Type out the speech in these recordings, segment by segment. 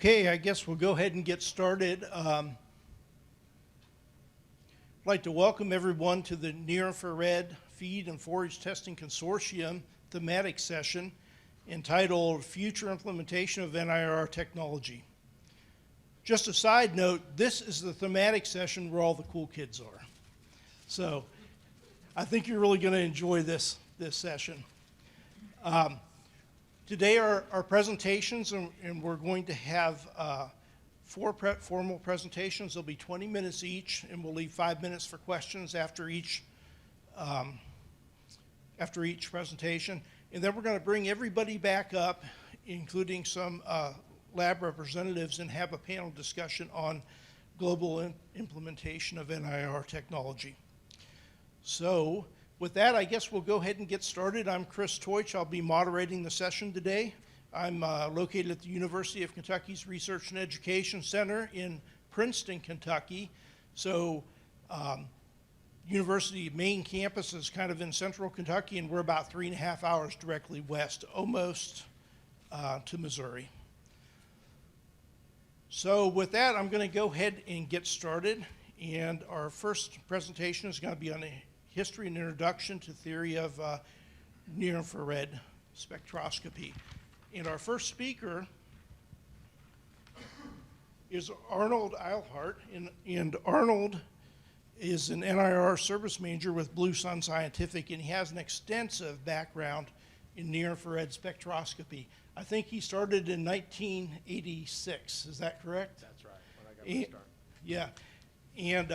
Okay, I guess we'll go ahead and get started. I'd like to welcome everyone to the Near-Infrared Feed and Forage Testing Consortium thematic session entitled Future Implementation of NIR Technology. Just a side note, this is the thematic session where all the cool kids are. So I think you're really going to enjoy this session. Today our presentations, and we're going to have four formal presentations. They'll be 20 minutes each, and we'll leave 5 minutes for questions after each presentation. And then we're going to bring everybody back up, including some lab representatives, and have a panel discussion on global implementation of NIR technology. So with that, I guess we'll go ahead and get started. I'm Chris Teutsch. I'll be moderating the session today. I'm located at the University of Kentucky's Research and Education Center in Princeton, Kentucky. So University main campus is kind of in central Kentucky, and we're about 3.5 hours directly west, almost to Missouri. So with that, I'm going to go ahead and get started. And our first presentation is going to be on a history and introduction to theory of near-infrared spectroscopy. And our first speaker is Arnold Eilhart, and Arnold is an NIR service manager with Blue Sun Scientific, and he has an extensive background in near-infrared spectroscopy. I think he started in 1986, is that correct? That's right, when I got my start. Yeah, and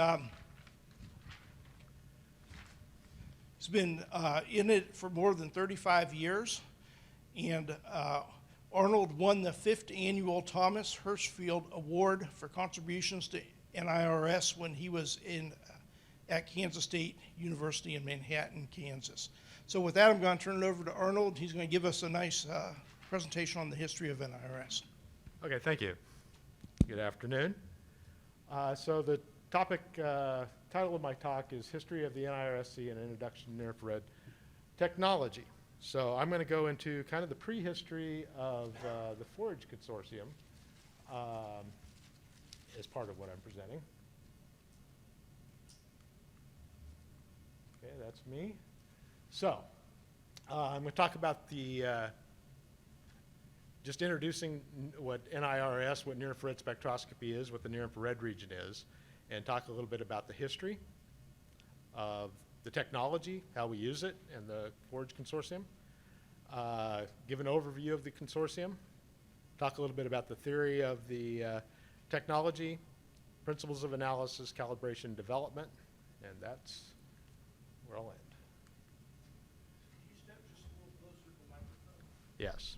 he's been in it for more than 35 years, and Arnold won the 5th annual Thomas Hirschfield Award for contributions to NIRS when he was at Kansas State University in Manhattan, Kansas. So with that, I'm going to turn it over to Arnold. He's going to give us a nice presentation on the history of NIRS. Okay, thank you. Good afternoon. So the topic, title of my talk is History of the NIRSC and Introduction to Near-Infrared Technology. So I'm going to go into kind of the prehistory of the Forage Consortium as part of what I'm presenting. Okay, that's me. So I'm going to talk about the just introducing what NIRS, what near-infrared spectroscopy is, what the near-infrared region is, and talk a little bit about the history of the technology, how we use it, and the Forage Consortium. Give an overview of the consortium, talk a little bit about the theory of the technology, principles of analysis, calibration, development, and that's where I'll end. Can you step just a little closer to the microphone? Yes.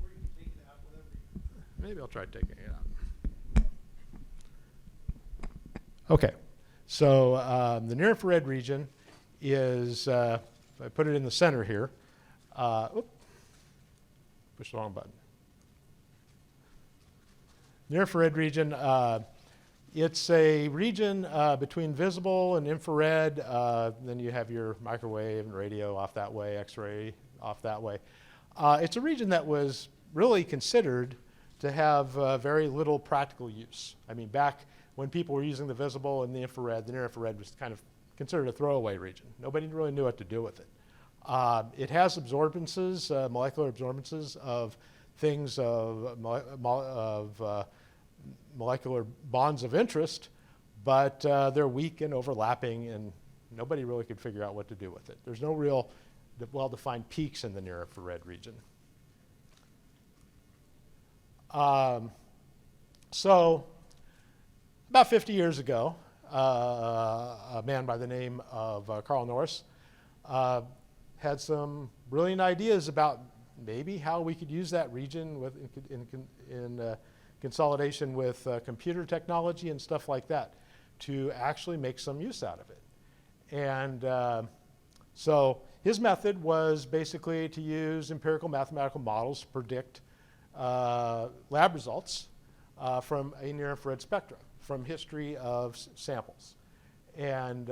Or you can take it out, whatever you prefer. Maybe I'll try taking it out. Okay, so the near-infrared region is, if I put it in the center here, push the wrong button. Near-infrared region, it's a region between visible and infrared, then you have your microwave and radio off that way, X-ray off that way. It's a region that was really considered to have very little practical use. I mean, back when people were using the visible and the near-infrared was kind of considered a throwaway region. Nobody really knew what to do with it. It has absorbances, molecular absorbances of things of molecular bonds of interest, but they're weak and overlapping, and nobody really could figure out what to do with it. There's no real well-defined peaks in the near-infrared region. So about 50 years ago, a man by the name of Carl Norris had some brilliant ideas about maybe how we could use that region in consolidation with computer technology and stuff like that to actually make some use out of it. And so his method was basically to use empirical mathematical models to predict lab results from a near-infrared spectra, from history of samples. And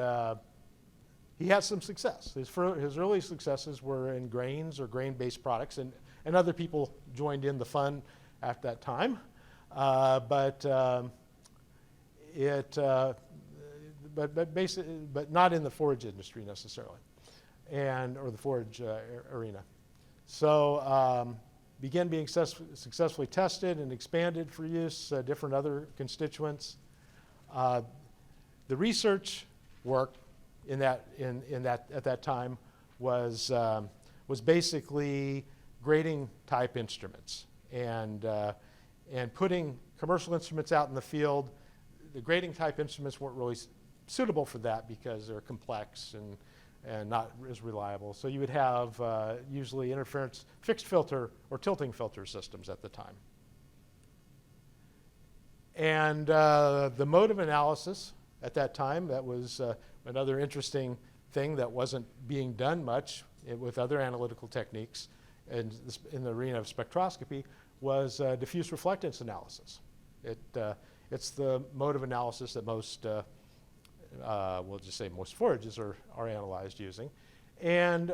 he had some success. His early successes were in grains or grain-based products, and other people joined in the fun at that time. but not in the forage industry necessarily, or the forage arena. So began being successfully tested and expanded for use, different other constituents. The research work at that time was basically grading type instruments and putting commercial instruments out in the field. The grading type instruments weren't really suitable for that because they're complex and not as reliable. So you would have usually interference fixed filter or tilting filter systems at the time. And the mode of analysis at that time, that was another interesting thing that wasn't being done much with other analytical techniques in the arena of spectroscopy, was diffuse reflectance analysis. It's the mode of analysis that most we'll just say most forages are analyzed using, and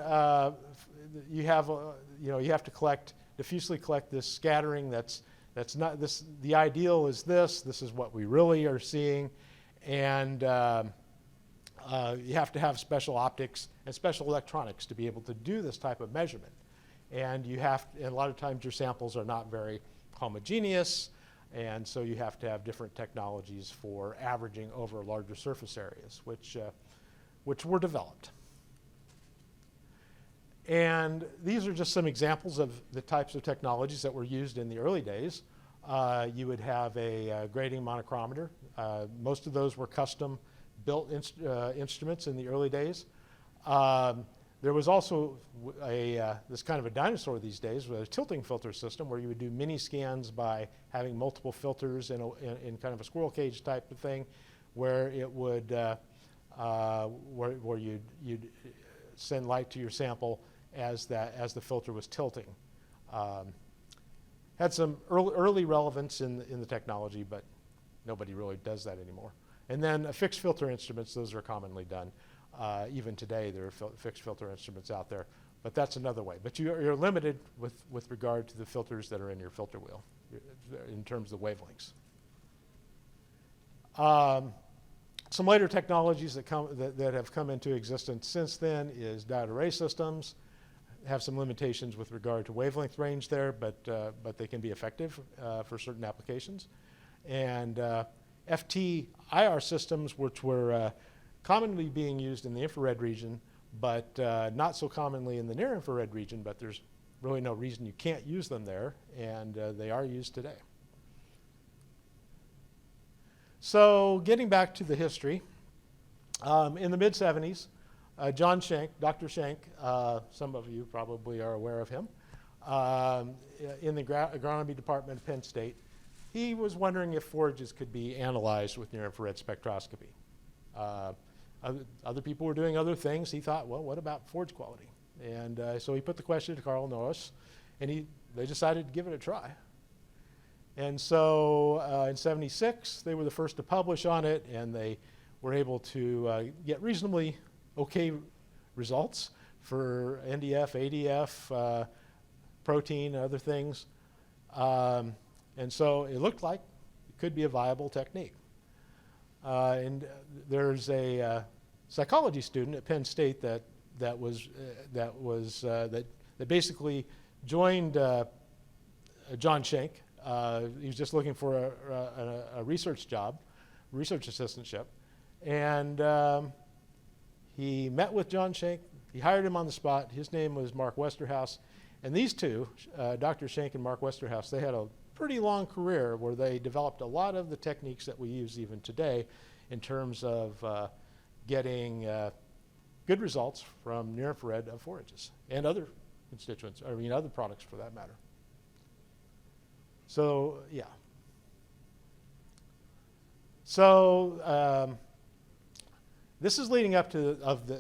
you have to diffusely collect this scattering. That's not this. The ideal is this. This is what we really are seeing, and you have to have special optics and special electronics to be able to do this type of measurement. And and a lot of times your samples are not very homogeneous. And so you have to have different technologies for averaging over larger surface areas, which were developed. And these are just some examples of the types of technologies that were used in the early days. You would have a grading monochromator. Most of those were custom built instruments in the early days. There was also this kind of a dinosaur these days with a tilting filter system where you would do mini scans by having multiple filters in kind of a squirrel cage type of thing, where it would where you'd send light to your sample as the filter was tilting. Had some early relevance in the technology, but nobody really does that anymore. And then fixed filter instruments, those are commonly done. Even today, there are fixed filter instruments out there, but that's another way. But you're limited with regard to the filters that are in your filter wheel in terms of the wavelengths. Some later technologies that have come into existence since then is diode array systems. Have some limitations with regard to wavelength range there, but they can be effective for certain applications. And FT-IR systems, which were commonly being used in the infrared region, but not so commonly in the near infrared region, but there's really no reason you can't use them there, and they are used today. So getting back to the history, in the mid-70s, John Schenck, Dr. Schenck, some of you probably are aware of him, in the agronomy department of Penn State, he was wondering if forages could be analyzed with near-infrared spectroscopy. Other people were doing other things. He thought, well, what about forage quality? And so he put the question to Carl Norris, and they decided to give it a try. And so in '76, they were the first to publish on it, and they were able to get reasonably okay results for NDF, ADF, protein, and other things. And so it looked like it could be a viable technique. And there's a psychology student at Penn State that basically joined John Schenck. He was just looking for a research job, research assistantship, and he met with John Schenck. He hired him on the spot. His name was Mark Westerhouse, and these two, Dr. Schenck and Mark Westerhouse, they had a pretty long career where they developed a lot of the techniques that we use even today in terms of getting good results from near-infrared forages and other constituents, other products for that matter. So, yeah. So this is leading up to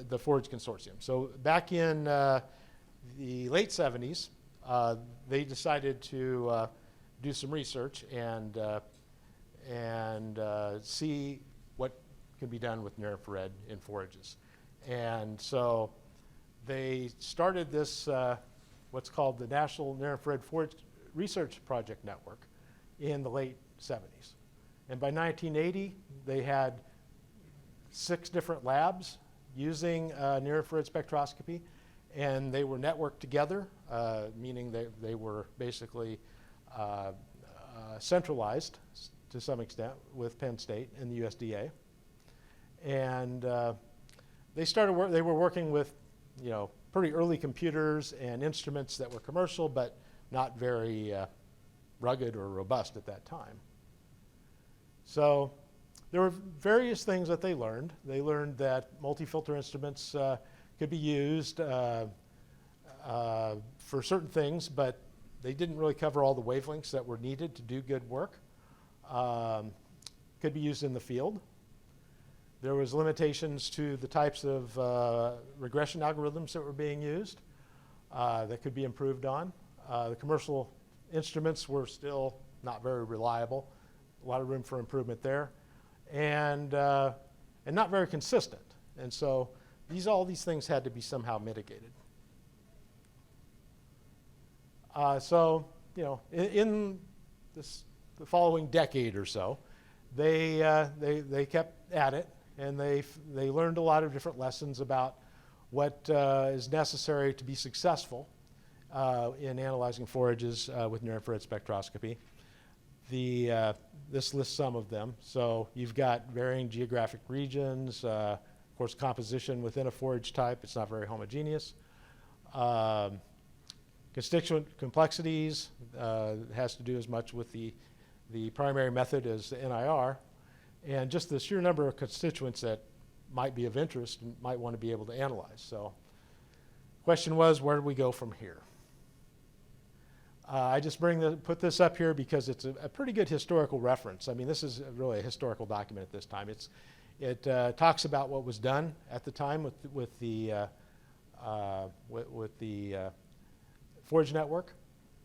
the Forage Consortium. So back in the late 70s, they decided to do some research and see what can be done with near-infrared in forages. And so they started this, what's called the National Near-Infrared Forage Research Project Network in the late 1970s. And by 1980, they had 6 different labs using near-infrared spectroscopy, and they were networked together, meaning they were basically centralized to some extent with Penn State and the USDA. And they were working with, pretty early computers and instruments that were commercial, but not very rugged or robust at that time. So there were various things that they learned. They learned that multi-filter instruments could be used for certain things, but they didn't really cover all the wavelengths that were needed to do good work. Could be used in the field. There was limitations to the types of regression algorithms that were being used that could be improved on. The commercial instruments were still not very reliable. A lot of room for improvement there, and not very consistent. And so all these things had to be somehow mitigated. In the following decade or so, they kept at it, and they learned a lot of different lessons about what is necessary to be successful in analyzing forages with near-infrared spectroscopy. This lists some of them. So you've got varying geographic regions, of course, composition within a forage type. It's not very homogeneous. Constituent complexities has to do as much with the primary method as the NIR, and just the sheer number of constituents that might be of interest and might want to be able to analyze. So the question was, where do we go from here? I just put this up here because it's a pretty good historical reference. I mean, this is really a historical document at this time. It talks about what was done at the time with the forage network,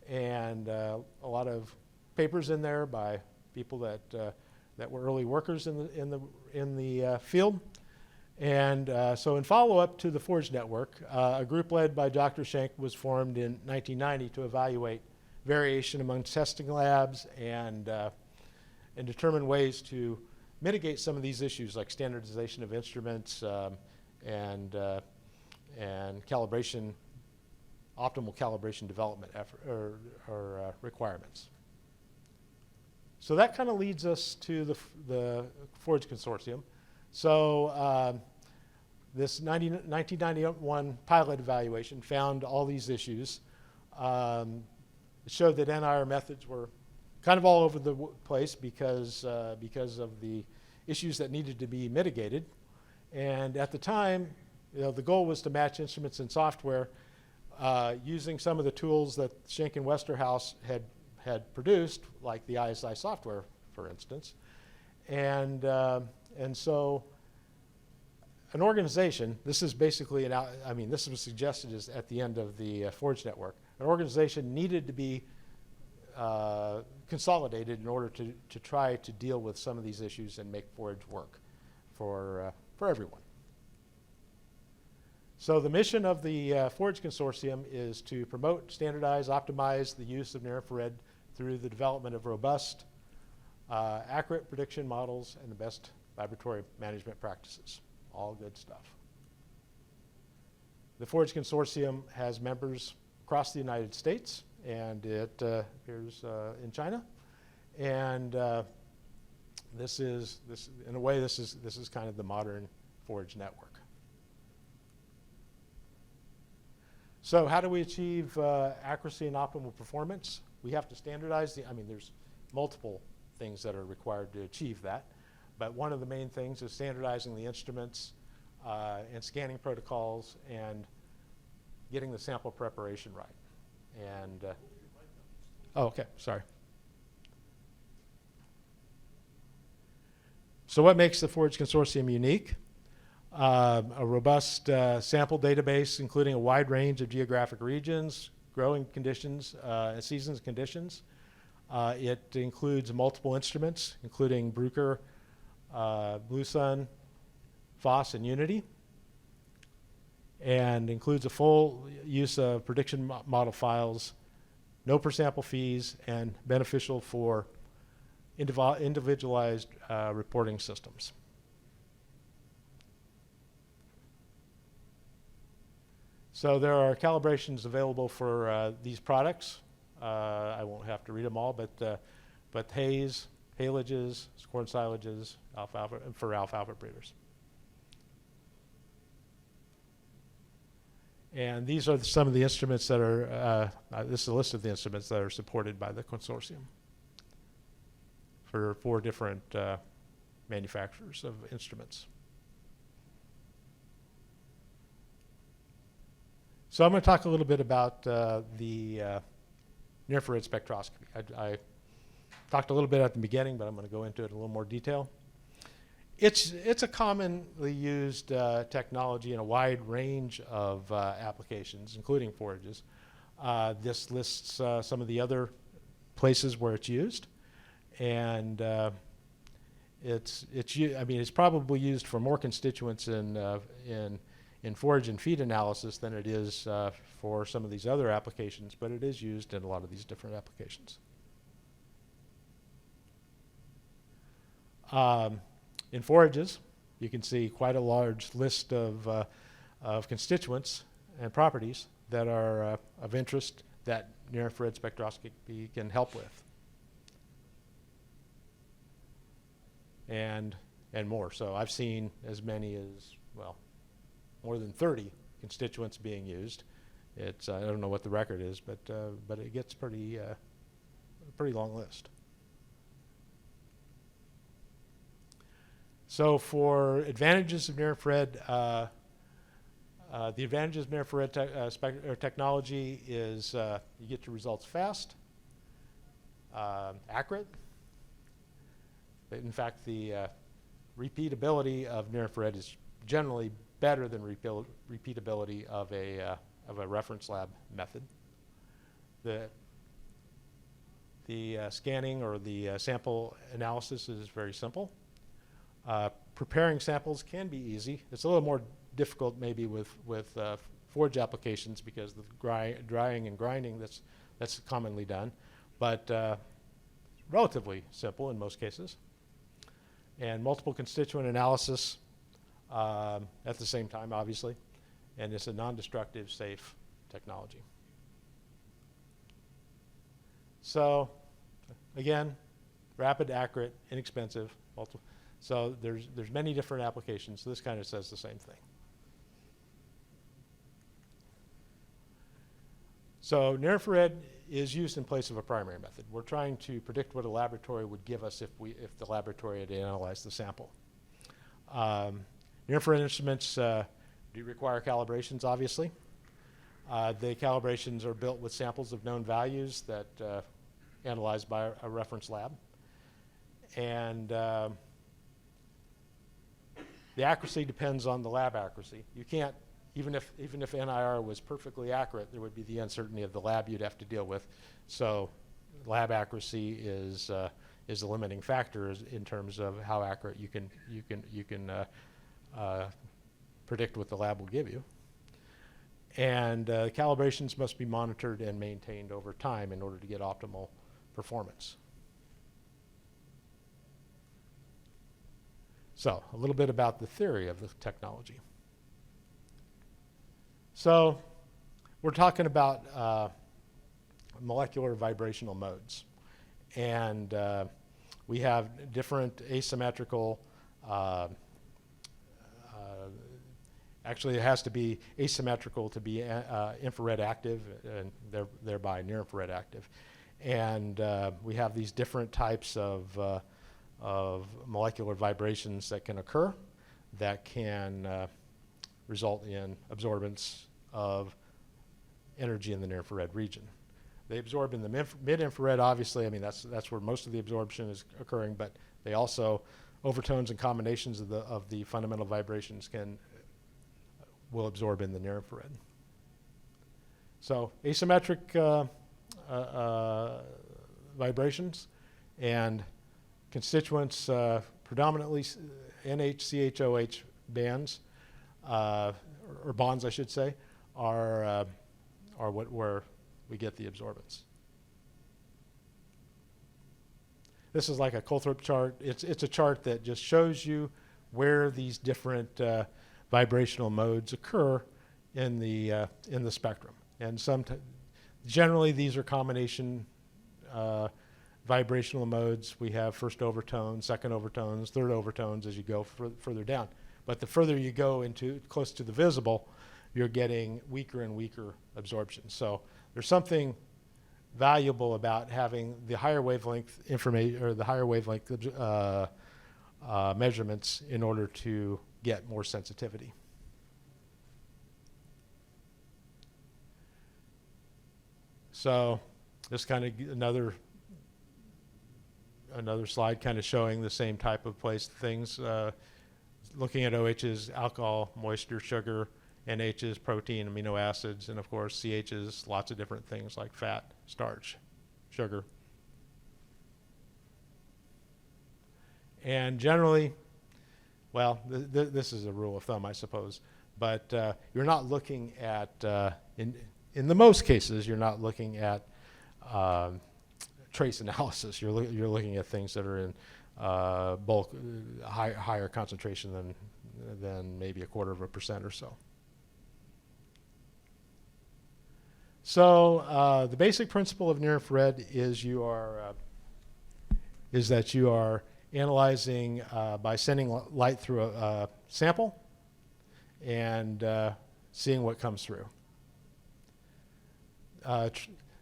and a lot of papers in there by people that were early workers in the field. And so in follow-up to the forage network, a group led by Dr. Schenk was formed in 1990 to evaluate variation among testing labs and determine ways to mitigate some of these issues like standardization of instruments and calibration, optimal calibration development effort, or requirements. So that kind of leads us to the Forage Consortium. So this 1991 pilot evaluation found all these issues. It showed that NIR methods were kind of all over the place because of the issues that needed to be mitigated. And at the time, the goal was to match instruments and software using some of the tools that Schenk and Westerhouse had produced, like the ISI software, for instance. And so an organization, this is basically this was suggested as at the end of the Forage Network. An organization needed to be consolidated in order to try to deal with some of these issues and make forage work for everyone. So the mission of the Forage Consortium is to promote, standardize, optimize the use of near-infrared through the development of robust, accurate prediction models and the best laboratory management practices. All good stuff. The Forage Consortium has members across the United States, and it appears in China. And this is kind of the modern forage network. So how do we achieve accuracy and optimal performance? We have to standardize there's multiple things that are required to achieve that. But one of the main things is standardizing the instruments and scanning protocols and getting the sample preparation right. And oh, okay, sorry. So what makes the Forage Consortium unique? A robust sample database, including a wide range of geographic regions, growing conditions, and seasons conditions. It includes multiple instruments, including Bruker, Blue Sun, FOSS, and Unity, and includes a full use of prediction model files, no per sample fees, and beneficial for individualized reporting systems. So there are calibrations available for these products. I won't have to read them all, but hays, halages, corn silages, alfalfa, for alfalfa breeders. And these are some of the instruments that are, this is a list of the instruments that are supported by the consortium for 4 different manufacturers of instruments. So I'm going to talk a little bit about the near-infrared spectroscopy. I talked a little bit at the beginning, but I'm going to go into it in a little more detail. It's a commonly used technology in a wide range of applications, including forages. This lists some of the other places where it's used, and it's probably used for more constituents in forage and feed analysis than it is for some of these other applications, but it is used in a lot of these different applications. In forages, you can see quite a large list of constituents and properties that are of interest that near-infrared spectroscopy can help with, and more. So I've seen as many as, well, more than 30 constituents being used. It's I don't know what the record is, but it gets pretty a pretty long list. So for advantages of near-infrared, the advantages of near-infrared technology is you get your results fast, accurate. In fact, the repeatability of near-infrared is generally better than repeatability of a reference lab method. The scanning or the sample analysis is very simple. Preparing samples can be easy. It's a little more difficult maybe with forage applications because the drying and grinding that's commonly done, but relatively simple in most cases. And multiple constituent analysis at the same time, obviously, and it's a non-destructive, safe technology. So, again, rapid, accurate, inexpensive, multiple. So there's many different applications. So this kind of says the same thing. So near-infrared is used in place of a primary method. We're trying to predict what a laboratory would give us if the laboratory had analyzed the sample. Near-infrared instruments do require calibrations, obviously. The calibrations are built with samples of known values that analyzed by a reference lab. And the accuracy depends on the lab accuracy. You can't, even if NIR was perfectly accurate, there would be the uncertainty of the lab you'd have to deal with. So lab accuracy is a limiting factor in terms of how accurate you can predict what the lab will give you. And calibrations must be monitored and maintained over time in order to get optimal performance. So a little bit about the theory of the technology. So we're talking about molecular vibrational modes. And we have different asymmetrical, actually it has to be asymmetrical to be infrared active and thereby near-infrared active. And we have these different types of molecular vibrations that can occur that can result in absorbance of energy in the near-infrared region. They absorb in the mid-infrared, obviously. I mean, that's where most of the absorption is occurring, but they also, overtones and combinations of the fundamental vibrations will absorb in the near-infrared. So asymmetric vibrations and constituents, predominantly NH-CHOH bands, or bonds, I should say, are where we get the absorbance. this is like a Coulthorpe chart. It's a chart that just shows you where these different vibrational modes occur in the spectrum. And generally these are combination vibrational modes. We have first overtones, second overtones, third overtones as you go further down. But the further you go into close to the visible, you're getting weaker and weaker absorption. So there's something valuable about having the higher wavelength information or the higher wavelength measurements in order to get more sensitivity. So this kind of another slide kind of showing the same type of place things. Looking at OHs, alcohol, moisture, sugar, NHs, protein, amino acids, and of course CHs, lots of different things like fat, starch, sugar. And generally, well, this is a rule of thumb, I suppose, but you're not looking at, in the most cases, you're not looking at trace analysis. You're looking at things that are in bulk, higher concentration than maybe 1/4% or so. So the basic principle of near infrared is that you are analyzing by sending light through a sample and seeing what comes through.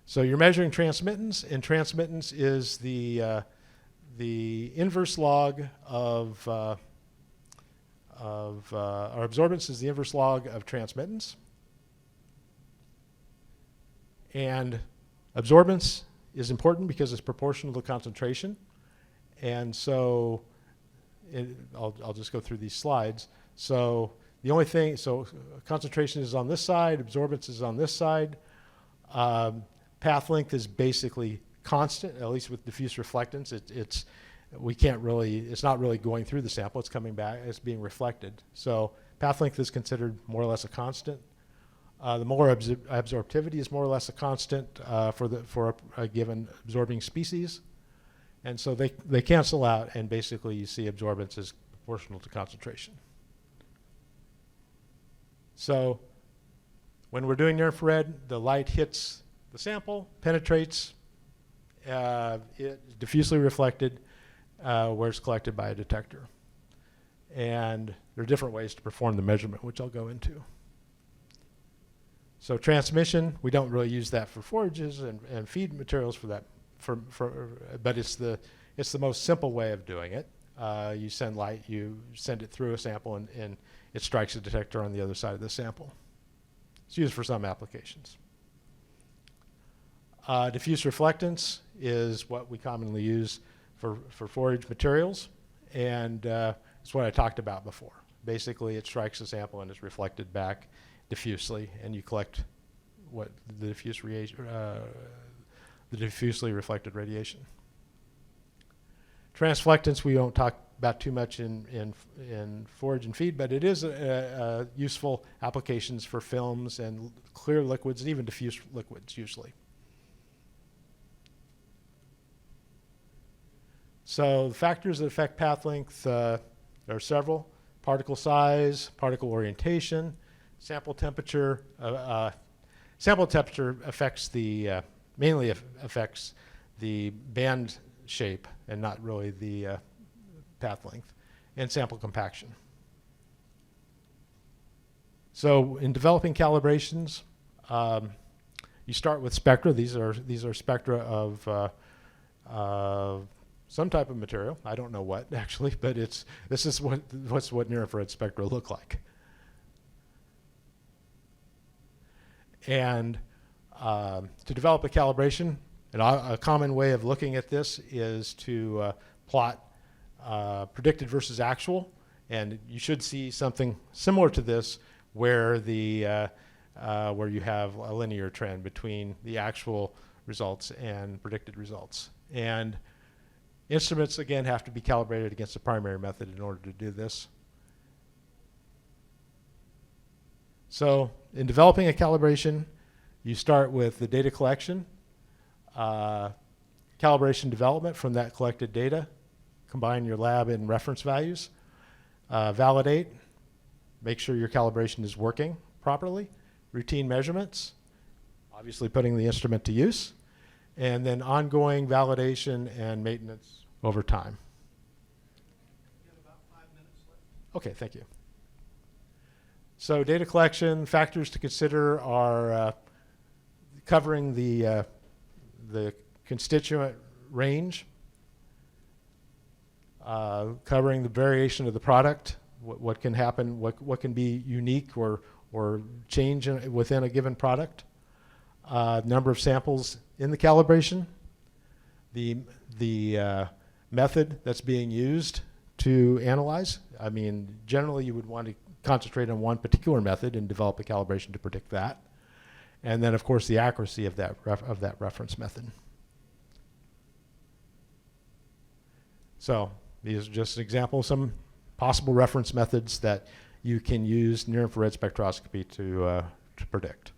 So you're measuring transmittance, and transmittance is the inverse log of or absorbance is the inverse log of transmittance. And absorbance is important because it's proportional to concentration. And so I'll just go through these slides. So the only thing, so concentration is on this side, absorbance is on this side. Path length is basically constant, at least with diffuse reflectance. It's not really going through the sample, it's coming back, it's being reflected. So path length is considered more or less a constant. The molar absorptivity is more or less a constant for a given absorbing species. And so they cancel out, and basically you see absorbance is proportional to concentration. So when we're doing near infrared, the light hits the sample, penetrates, it diffusely reflected, where it's collected by a detector. And there are different ways to perform the measurement, which I'll go into. So transmission, we don't really use that for forages and feed materials for that, but it's the most simple way of doing it. You send light, you send it through a sample, and it strikes a detector on the other side of the sample. It's used for some applications. Diffuse reflectance is what we commonly use for forage materials, and it's what I talked about before. Basically, it strikes a sample and is reflected back diffusely, and you collect what the diffusely reflected radiation. Transflectance we don't talk about too much in forage and feed, but it is useful applications for films and clear liquids and even diffuse liquids usually. So the factors that affect path length, there are several: particle size, particle orientation, sample temperature. Sample temperature affects mainly affects the band shape and not really the path length, and sample compaction. So in developing calibrations, you start with spectra. These are spectra of some type of material. I don't know what actually, but this is what near infrared spectra look like. And to develop a calibration, a common way of looking at this is to plot predicted versus actual, and you should see something similar to this where where you have a linear trend between the actual results and predicted results. And instruments, again, have to be calibrated against the primary method in order to do this. So in developing a calibration, you start with the data collection. calibration development from that collected data. Combine your lab and reference values. Validate. Make sure your calibration is working properly. Routine measurements. Obviously putting the instrument to use. And then ongoing validation and maintenance over time. We have about 5 minutes left. Okay, thank you. So data collection factors to consider are covering the constituent range, covering the variation of the product, what can happen, what can be unique or change within a given product, number of samples in the calibration, the method that's being used to analyze. I mean, generally you would want to concentrate on one particular method and develop a calibration to predict that. And then, of course, the accuracy of that reference method. So these are just an example of some possible reference methods that you can use near-infrared spectroscopy to predict.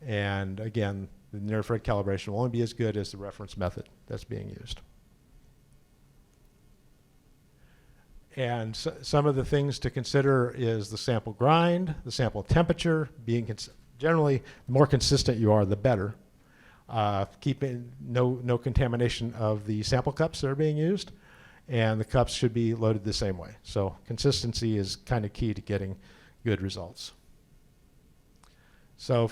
And again, the near-infrared calibration will only be as good as the reference method that's being used. And some of the things to consider is the sample grind, the sample temperature, being generally, the more consistent you are, the better. Keeping no contamination of the sample cups that are being used, and the cups should be loaded the same way. So consistency is kind of key to getting good results. So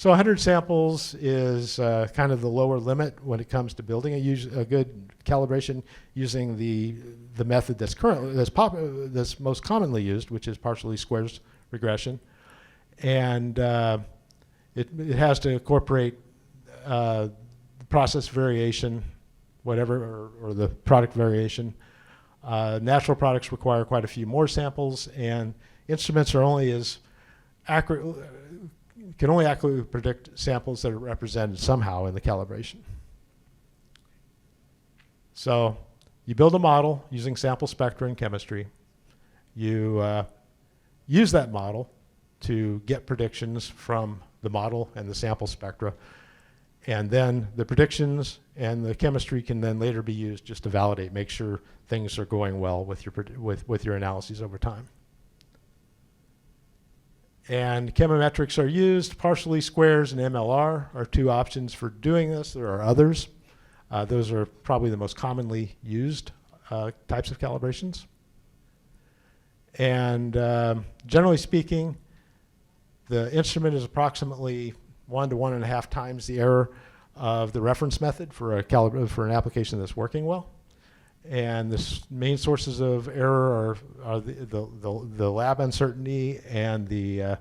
100 samples is kind of the lower limit when it comes to building a good calibration using the method that's most commonly used, which is partial least squares regression, and it has to incorporate the process variation, whatever, or the product variation. Natural products require quite a few more samples, and instruments are only as accurate. Can only accurately predict samples that are represented somehow in the calibration. So you build a model using sample spectra and chemistry. You use that model to get predictions from the model and the sample spectra. And then the predictions and the chemistry can then later be used just to validate, make sure things are going well with your analyses over time. And chemometrics are used. Partial least squares and MLR are two options for doing this. There are others. Those are probably the most commonly used types of calibrations. And generally speaking, the instrument is approximately 1 to 1.5 times the error of the reference method for an application that's working well. And the main sources of error are the lab uncertainty and the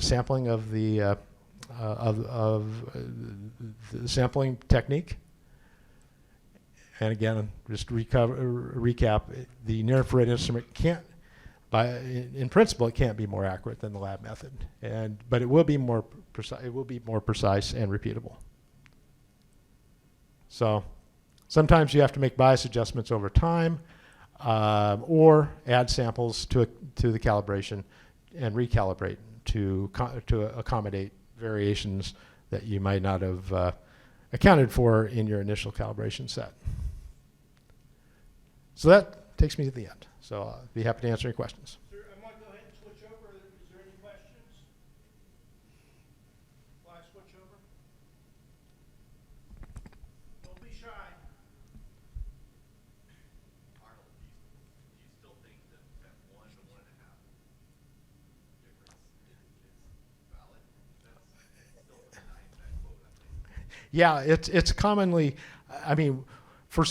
sampling of the sampling technique. And again, just recap: the near-infrared instrument can't, in principle, it can't be more accurate than the lab method, but it will be more precise. It will be more precise and repeatable. So sometimes you have to make bias adjustments over time, or add samples to the calibration and recalibrate to accommodate variations that you might not have accounted for in your initial calibration set. So that takes me to the end. So I'll be happy to answer any questions. Sir, I'm going to go ahead and switch over. Is there any questions? Will I switch over? Don't be shy. Arnold, do you still think that 1 to 1.5 difference is valid? That's still denying that quote, I think. Yeah, it's commonly, I mean, for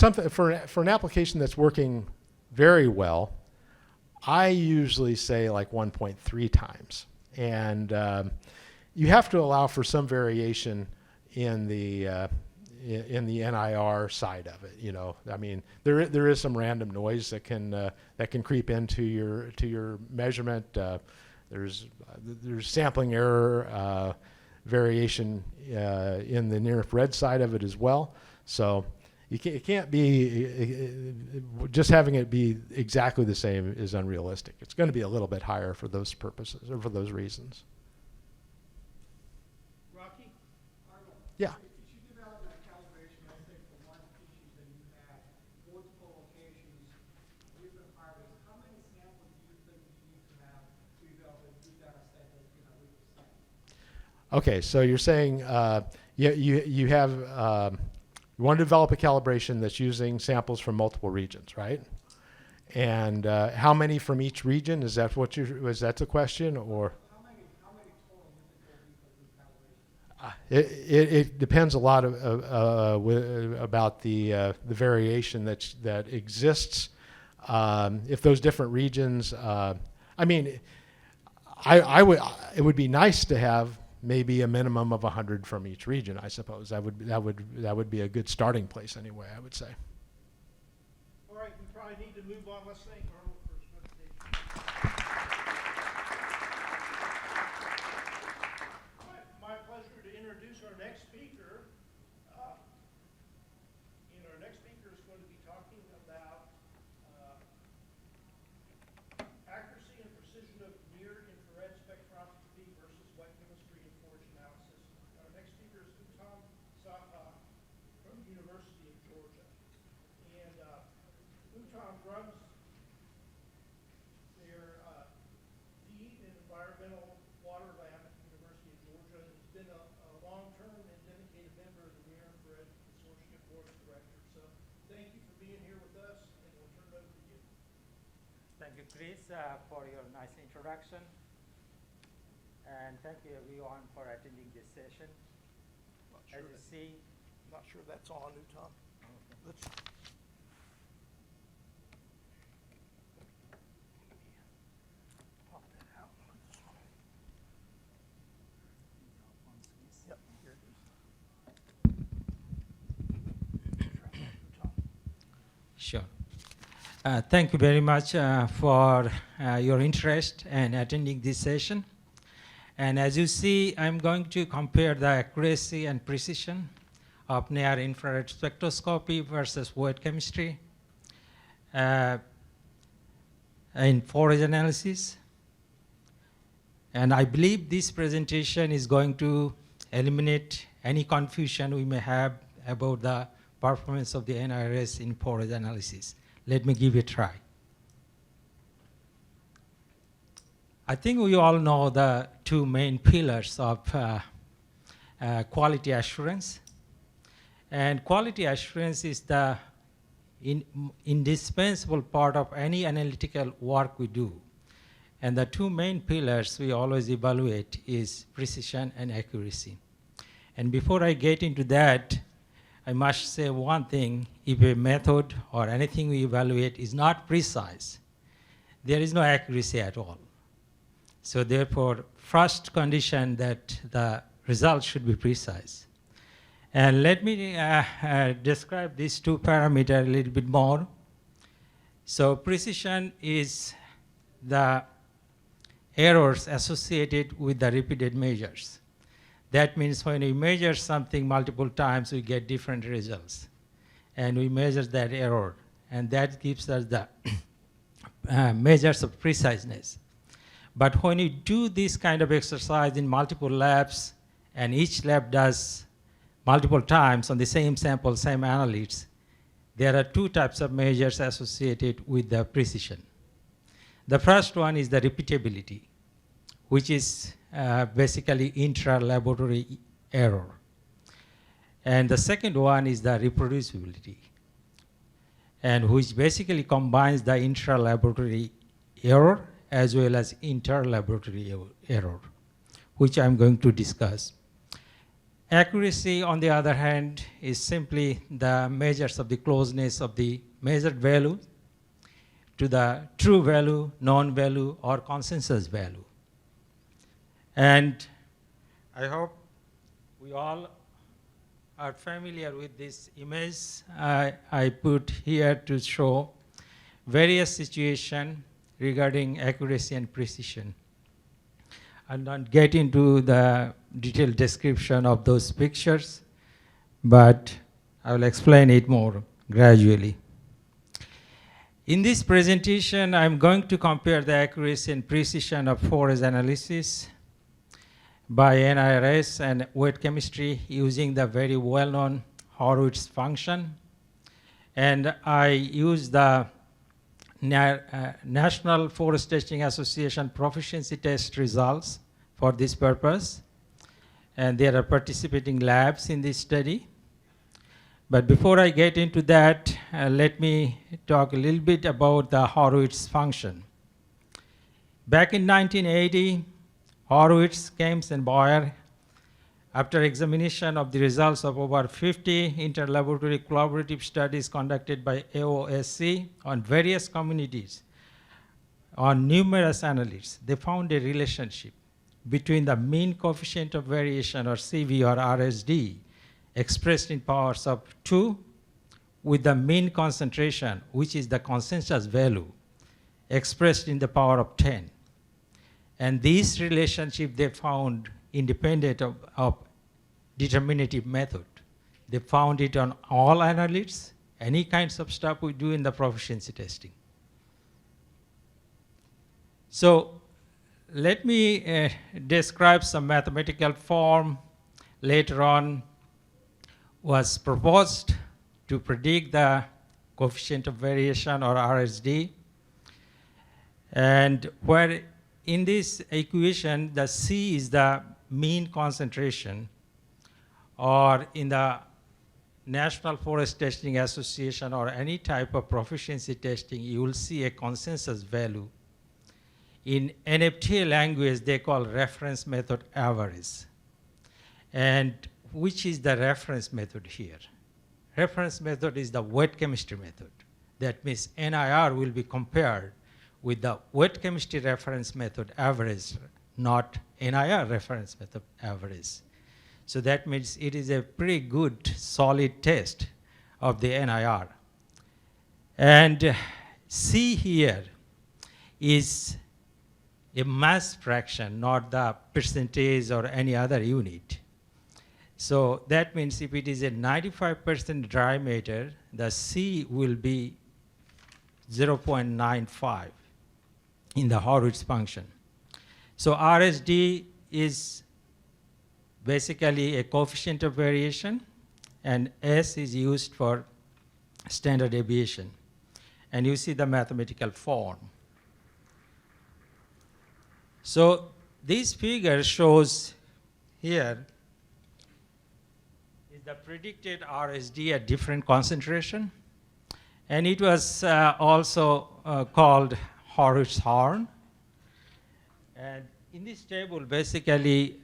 an application that's working very well, I usually say like 1.3 times, and you have to allow for some variation in the NIR side of it. You know, I mean, there is some random noise that can creep into your measurement. There's sampling error variation in the near-infrared side of it as well. So it can't be just having it be exactly the same is unrealistic. It's going to be a little bit higher for those purposes or for those reasons. Rocky? Yeah. If you develop that calibration, I think Okay, so you're saying you have you want to develop a calibration that's using samples from multiple regions, right? And how many from each region? Is that what you was that the question or? It depends a lot about the variation that exists. If those different regions, I mean, I would it would be nice to have maybe a minimum of 100 from each region. I suppose that would be a good starting place anyway. I would say. All right, we probably need to move on. Let's thank Arnold for his presentation. My pleasure to introduce our next speaker. And our next speaker is going to be talking about accuracy and precision of near infrared spectroscopy versus wet chemistry and forage analysis. Our next speaker is Uttam Saha from the University of Georgia. And Uttam runs their deed in environmental water lab at the University of Georgia and has been a long-term and dedicated member of the Near Infrared Consortium Board of Directors. So thank you for being here with us, and we'll turn it over to you. Thank you, Chris, for your nice introduction. And thank you, everyone, for attending this session. As you see, Not sure that's on, Uttam. Let's. Pop that out. Yep, here it is. sure. Thank you very much for your interest in attending this session. And as you see, I'm going to compare the accuracy and precision of near infrared spectroscopy versus wet chemistry in forage analysis. And I believe this presentation is going to eliminate any confusion we may have about the performance of the NIRS in forage analysis. Let me give it a try. I think we all know the two main pillars of quality assurance. And quality assurance is the indispensable part of any analytical work we do. And the two main pillars we always evaluate is precision and accuracy. And before I get into that, I must say one thing: if a method or anything we evaluate is not precise, there is no accuracy at all. So therefore, first condition that the results should be precise. And let me describe these two parameters a little bit more. So precision is the errors associated with the repeated measures. That means when we measure something multiple times, we get different results. And we measure that error, and that gives us the measures of preciseness. But when you do this kind of exercise in multiple labs, and each lab does multiple times on the same sample, same analytes, there are two types of measures associated with the precision. The first one is the repeatability, which is basically intra-laboratory error. And the second one is the reproducibility, and which basically combines the intra-laboratory error as well as inter-laboratory error, which I'm going to discuss. Accuracy, on the other hand, is simply the measures of the closeness of the measured value to the true value, known value, or consensus value. And I hope we all are familiar with this image I put here to show various situations regarding accuracy and precision. I'll not get into the detailed description of those pictures, but I will explain it more gradually. In this presentation, I'm going to compare the accuracy and precision of forage analysis by NIRS and wet chemistry using the very well-known Horowitz function. And I use the National Forest Testing Association proficiency test results for this purpose. and there are participating labs in this study. But before I get into that, let me talk a little bit about the Horowitz function. Back in 1980, Horowitz, Kempf, and Boyer, after examination of the results of over 50 inter-laboratory collaborative studies conducted by AOSC on various communities on numerous analytes, they found a relationship between the mean coefficient of variation, or CV or RSD, expressed in powers of 2 with the mean concentration, which is the consensus value, expressed in the power of 10. And this relationship they found independent of determinative method. They found it on all analytes, any kinds of stuff we do in the proficiency testing. So let me describe some mathematical form later on was proposed to predict the coefficient of variation, or RSD. And where in this equation, the C is the mean concentration, or in the National Forest Testing Association or any type of proficiency testing, you will see a consensus value. In NFTA language, they call reference method average. And which is the reference method here? Reference method is the wet chemistry method. That means NIR will be compared with the wet chemistry reference method average, not NIR reference method average. So that means it is a pretty good, solid test of the NIR. And C here is a mass fraction, not the percentage or any other unit. So that means if it is a 95% dry matter, the C will be 0.95 in the Horowitz function. So RSD is basically a coefficient of variation, and S is used for standard deviation. And you see the mathematical form. So this figure shows here is the predicted RSD at different concentration. And it was also called Horowitz horn. And in this table, basically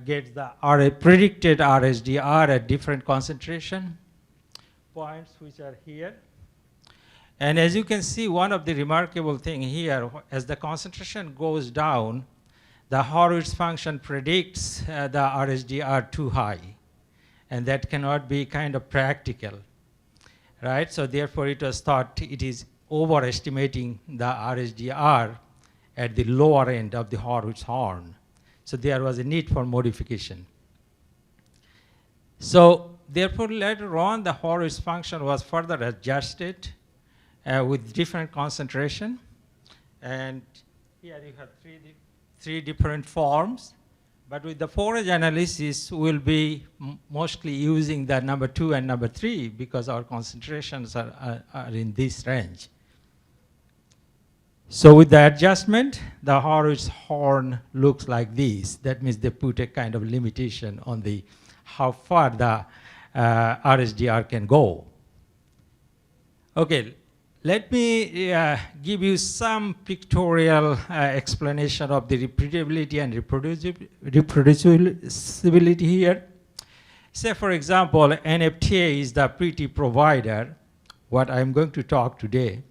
gets the predicted RSDR at different concentration points, which are here. And as you can see, one of the remarkable thing here, as the concentration goes down, the Horowitz function predicts the RSDR too high. And that cannot be kind of practical, right? So therefore, it was thought it is overestimating the RSDR at the lower end of the Horowitz horn. So there was a need for modification. So therefore, later on, the Horowitz function was further adjusted with different concentration. And here you have three different forms. But with the forage analysis, we'll be mostly using the number 2 and number 3 because our concentrations are in this range. So with the adjustment, the Horowitz horn looks like this. That means they put a kind of limitation on the how far the RSDR can go. Okay, let me give you some pictorial explanation of the repeatability and reproducibility here. Say, for example, NFTA is the pretty provider, what I'm going to talk today.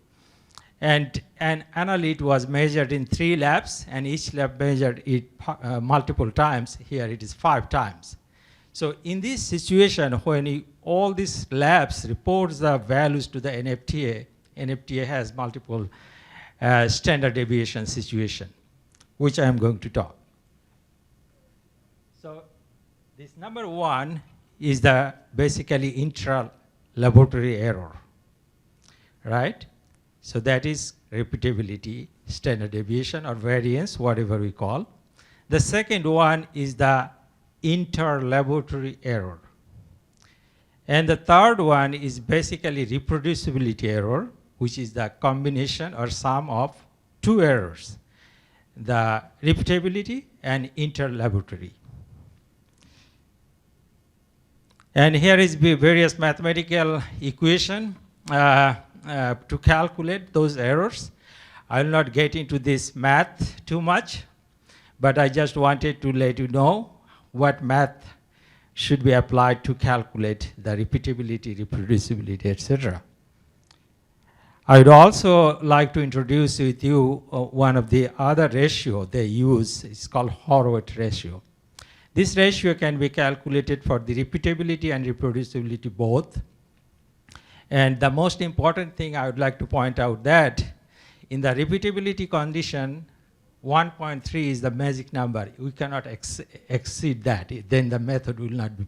And an analyte was measured in 3 labs, and each lab measured it multiple times. Here it is 5 times. So in this situation, when all these labs reports the values to the NFTA, NFTA has multiple standard deviation situation, which I am going to talk. So this number 1 is the basically intra-laboratory error, right? So that is repeatability, standard deviation, or variance, whatever we call. The second one is the inter-laboratory error. And the third one is basically reproducibility error, which is the combination or sum of 2 errors, the repeatability and inter-laboratory. And here is the various mathematical equation to calculate those errors. I will not get into this math too much, but I just wanted to let you know what math should be applied to calculate the repeatability, reproducibility, etc. I would also like to introduce with you one of the other ratio they use. It's called Horowitz ratio. This ratio can be calculated for the repeatability and reproducibility both. And the most important thing I would like to point out that in the repeatability condition, 1.3 is the magic number. We cannot exceed that. Then the method will not be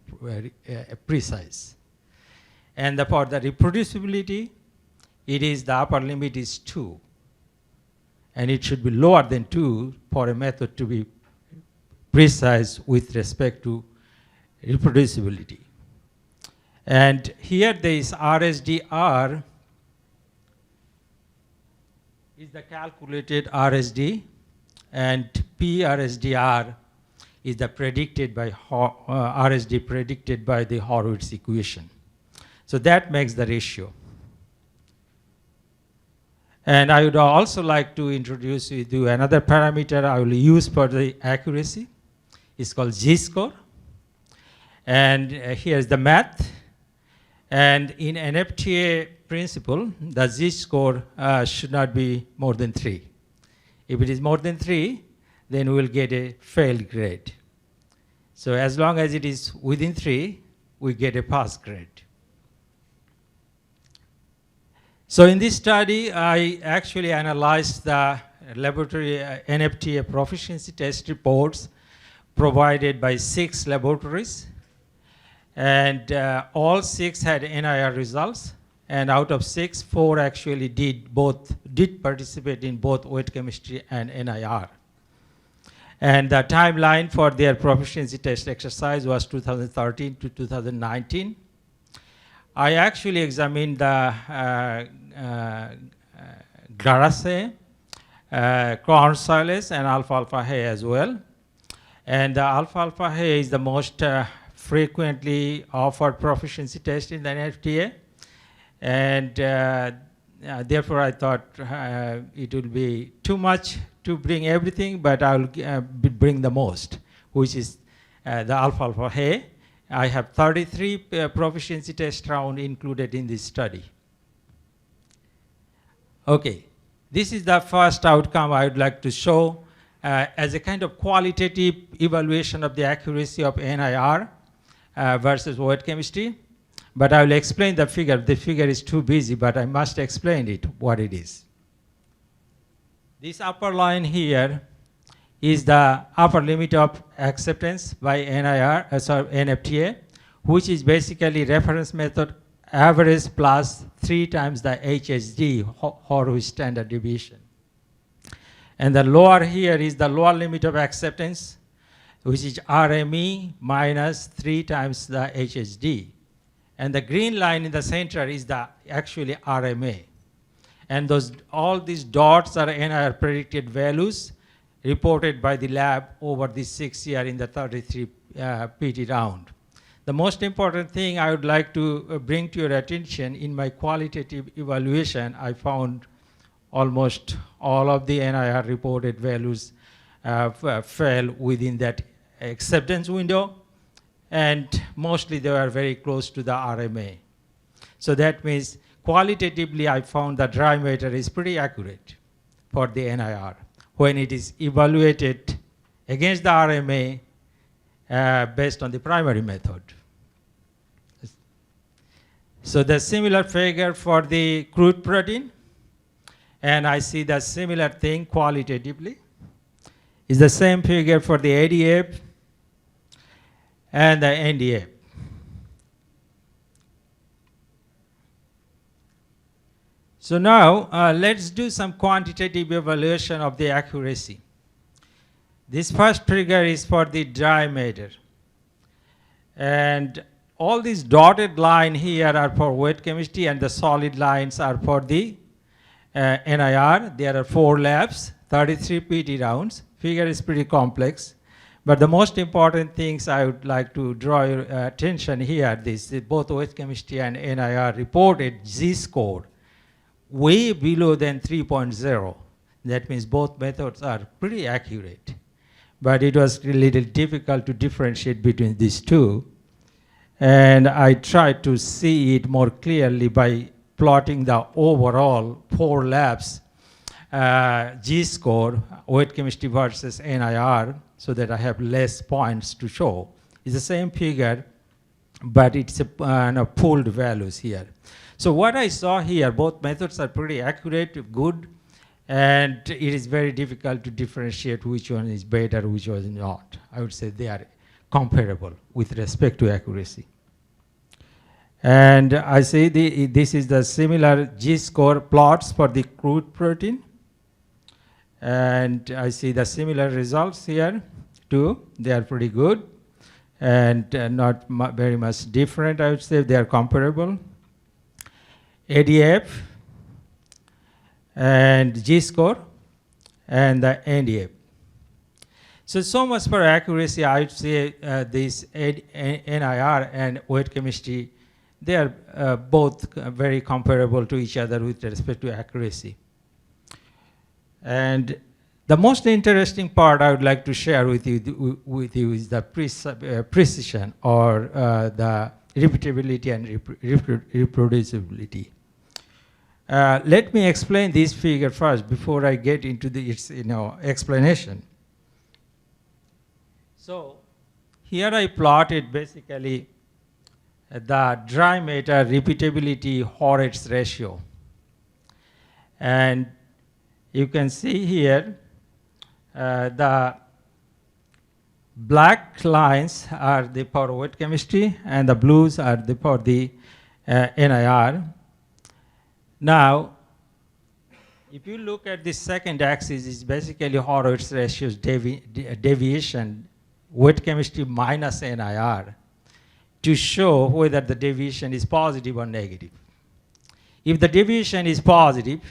precise. And for the reproducibility, it is the upper limit is 2. And it should be lower than 2 for a method to be precise with respect to reproducibility. And here there is RSDR is the calculated RSD, and PRSDR is the predicted by RSD predicted by the Horowitz equation. So that makes the ratio. And I would also like to introduce you to another parameter I will use for the accuracy. It's called Z-score. And here's the math. And in NFTA principle, the Z-score should not be more than 3. If it is more than 3, then we will get a failed grade. So as long as it is within 3, we get a pass grade. So in this study, I actually analyzed the laboratory NFTA proficiency test reports provided by 6 laboratories. And all 6 had NIR results. And out of 6, 4 actually did participate in both wet chemistry and NIR. And the timeline for their proficiency test exercise was 2013 to 2019. I actually examined the Grassland, corn silas, and alfalfa hay as well. And the alfalfa hay is the most frequently offered proficiency test in the NFTA. And therefore, I thought it would be too much to bring everything, but I will bring the most, which is the alfalfa hay. I have 33 proficiency test rounds included in this study. Okay, this is the first outcome I would like to show as a kind of qualitative evaluation of the accuracy of NIR versus wet chemistry. But I will explain the figure. The figure is too busy, but I must explain it, what it is. This upper line here is the upper limit of acceptance by NFTA, which is basically reference method average plus 3 times the HSD, Horowitz standard deviation. And the lower here is the lower limit of acceptance, which is RME minus 3 times the HSD. And the green line in the center is the actually RMA. And all these dots are NIR predicted values reported by the lab over the 6 year in the 33 PT round. The most important thing I would like to bring to your attention in my qualitative evaluation, I found almost all of the NIR reported values fell within that acceptance window, and mostly they were very close to the RMA. So that means qualitatively I found the dry matter is pretty accurate for the NIR when it is evaluated against the RMA based on the primary method. So the similar figure for the crude protein, and I see the similar thing qualitatively. Is the same figure for the ADF and the NDF. So now let's do some quantitative evaluation of the accuracy. This first figure is for the dry matter. And all these dotted lines here are for wet chemistry, and the solid lines are for the NIR. There are 4 labs, 33 PT rounds. Figure is pretty complex, But the most important things I would like to draw your attention here, both OH chemistry and NIR reported Z-score way below than 3.0. That means both methods are pretty accurate. But it was a little difficult to differentiate between these two. And I tried to see it more clearly by plotting the overall 4 labs G-score, OH chemistry versus NIR, so that I have less points to show. It's the same figure, but it's pooled values here. So what I saw here, both methods are pretty accurate, good, and it is very difficult to differentiate which one is better, which one is not. I would say they are comparable with respect to accuracy. And I say this is the similar G-score plots for the crude protein. And I see the similar results here too. They are pretty good and not very much different, I would say. They are comparable. ADF and G-score and the NDF. So much for accuracy. I would say this NIR and OH chemistry, they are both very comparable to each other with respect to accuracy. And the most interesting part I would like to share with you is the precision or the repeatability and reproducibility. Let me explain this figure first before I get into its explanation. So here I plotted basically the dry matter repeatability Horrocks ratio. And you can see here the black lines are for OH chemistry and the blues are for the NIR. Now, if you look at the second axis, it's basically Horrocks ratios deviation, OH chemistry minus NIR, to show whether the deviation is positive or negative. If the deviation is positive,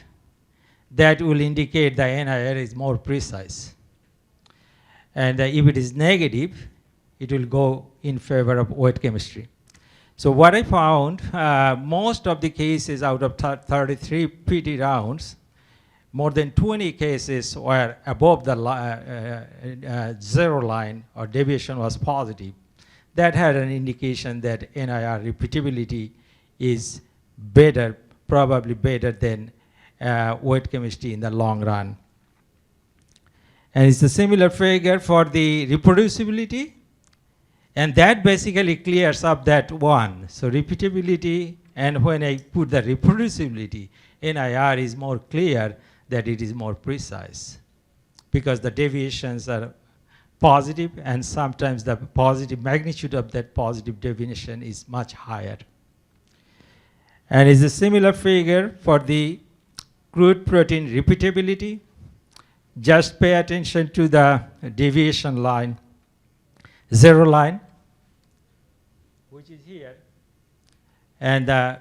that will indicate the NIR is more precise. And if it is negative, it will go in favor of OH chemistry. So what I found, most of the cases out of 33 PT rounds, more than 20 cases were above the 0 line or deviation was positive. That had an indication that NIR repeatability is better, probably better than OH chemistry in the long run. And it's a similar figure for the reproducibility. And that basically clears up that one. So repeatability, and when I put the reproducibility, NIR is more clear that it is more precise, because the deviations are positive, and sometimes the positive magnitude of that positive deviation is much higher. And it's a similar figure for the crude protein repeatability. Just pay attention to the deviation line, 0 line, which is here. And the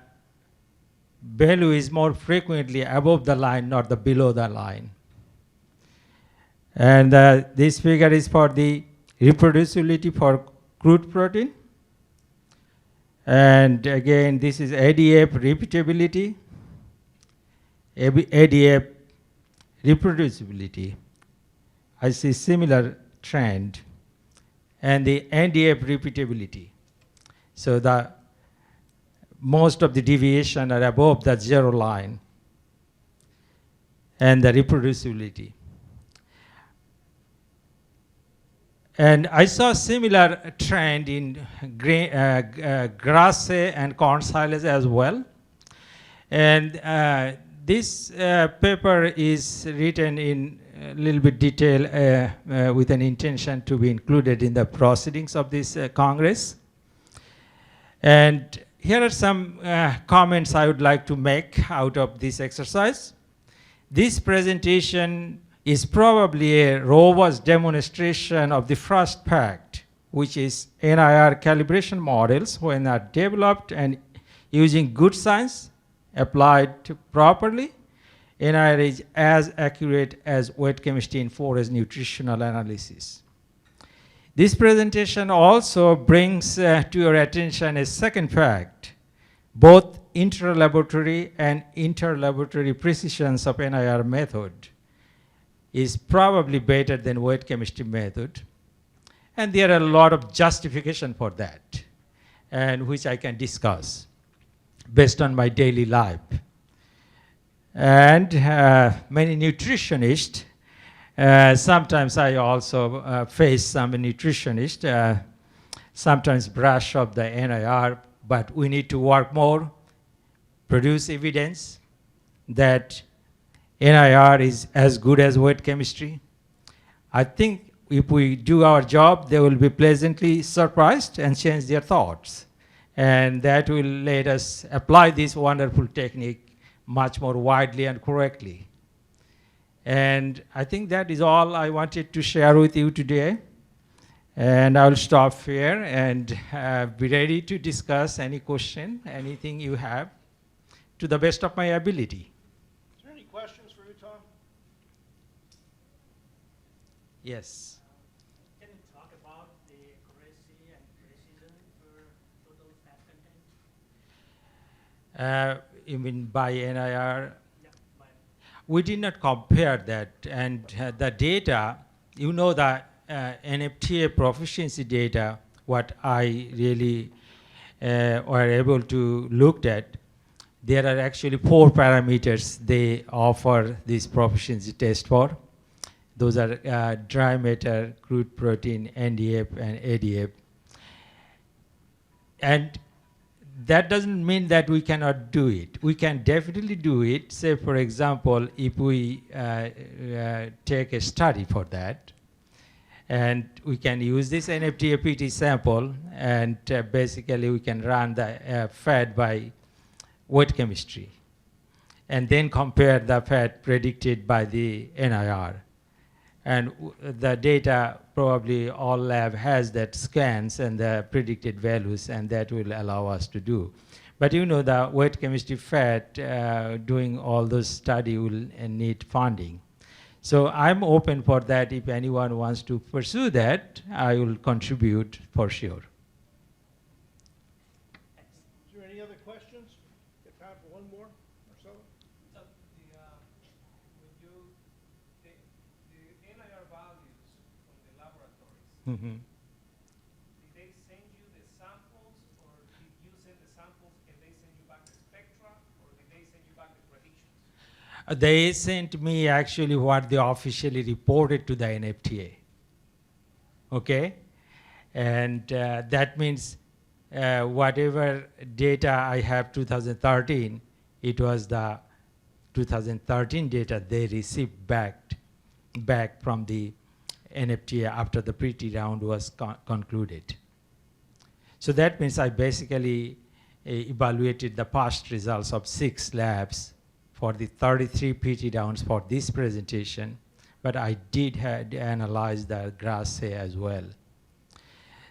value is more frequently above the line, not the below the line. And this figure is for the reproducibility for crude protein. And again, this is ADF repeatability, ADF reproducibility. I see similar trend. And the NDF repeatability. So the most of the deviation are above that 0 line. And the reproducibility. And I saw a similar trend in Grassland and corn silage as well. And this paper is written in a little bit detail with an intention to be included in the proceedings of this Congress. And here are some comments I would like to make out of this exercise. This presentation is probably a robust demonstration of the first fact, which is NIR calibration models, when are developed and using good science applied properly, NIR is as accurate as OH chemistry in forest nutritional analysis. This presentation also brings to your attention a second fact. Both intra-laboratory and inter-laboratory precisions of NIR method is probably better than weight chemistry method. And there are a lot of justification for that, and which I can discuss based on my daily life. And many nutritionists, sometimes I also face some nutritionists, sometimes brush up the NIR, but we need to work more, produce evidence that NIR is as good as weight chemistry. I think if we do our job, they will be pleasantly surprised and change their thoughts. And that will let us apply this wonderful technique much more widely and correctly. And I think that is all I wanted to share with you today. And I'll stop here and be ready to discuss any question, anything you have, to the best of my ability. Is there any questions for you, Tom? Yes. Can you talk about the accuracy and precision for total fat content? You mean by NIR? Yeah, by We did not compare that, and the data, you know, the NFTA proficiency data, what I really were able to look at, there are actually 4 parameters they offer this proficiency test for. Those are dry matter, crude protein, NDF, and ADF. And that doesn't mean that we cannot do it. We can definitely do it. Say, for example, if we take a study for that, and we can use this NFTA PT sample, and basically we can run the fat by weight chemistry, and then compare the fat predicted by the NIR. And the data, probably all lab has that scans and the predicted values, and that will allow us to do. But you know, the weight chemistry fat, doing all those study will need funding. So I'm open for that. If anyone wants to pursue that, I will contribute for sure. Is there any other questions? Got time for one more or so? So the NIR values from the laboratories, Mm-hmm. did they send you the samples, or did you send the samples and they send you back the spectra, or did they send you back the predictions? They sent me actually what they officially reported to the NFTA. Okay? And that means whatever data I have 2013, it was the 2013 data they received back from the NFTA after the pre-T round was concluded. So that means I basically evaluated the past results of 6 labs for the 33 PT rounds for this presentation, but I did analyze the Grassland as well.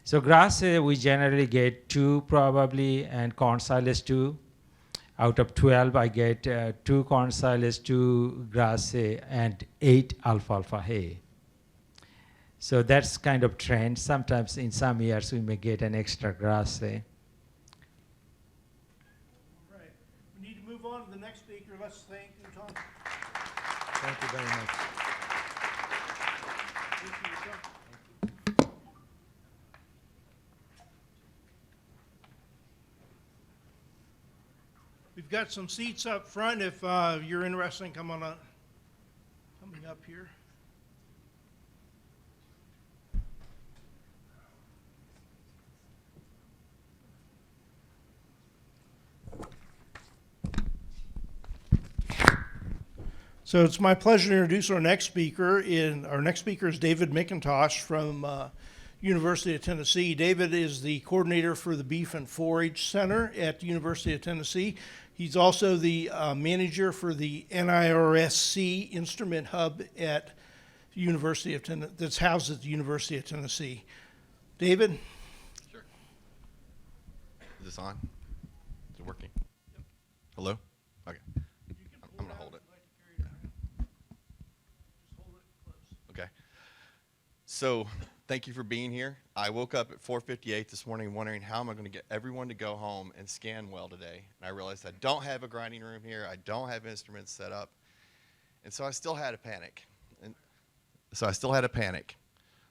So Grassland, we generally get 2 probably, and corn silage 2. Out of 12, I get 2 corn silage, 2 Grassland, and 8 alfalfa hay. So that's kind of trend. Sometimes in some years we may get an extra Grassland. All right. We need to move on to the next speaker. Let's thank you, Tom. Thank you very much. Thank you, Tom. We've got some seats up front if you're interested in coming up here. So it's my pleasure to introduce our next speaker. Our next speaker is David McIntosh from University of Tennessee. David is the coordinator for the Beef and Forage Center at the University of Tennessee. He's also the manager for the NIRSC Instrument Hub at the University of Tennessee, that's housed at the University of Tennessee. David? Sure. Is this on? Is it working? Hello? Okay. I'm gonna hold it. Okay. So Thank you for being here. I woke up at 4:58 this morning wondering how am I going to get everyone to go home and scan well today. And I realized I don't have a grinding room here. I don't have instruments set up. And so I still had a panic.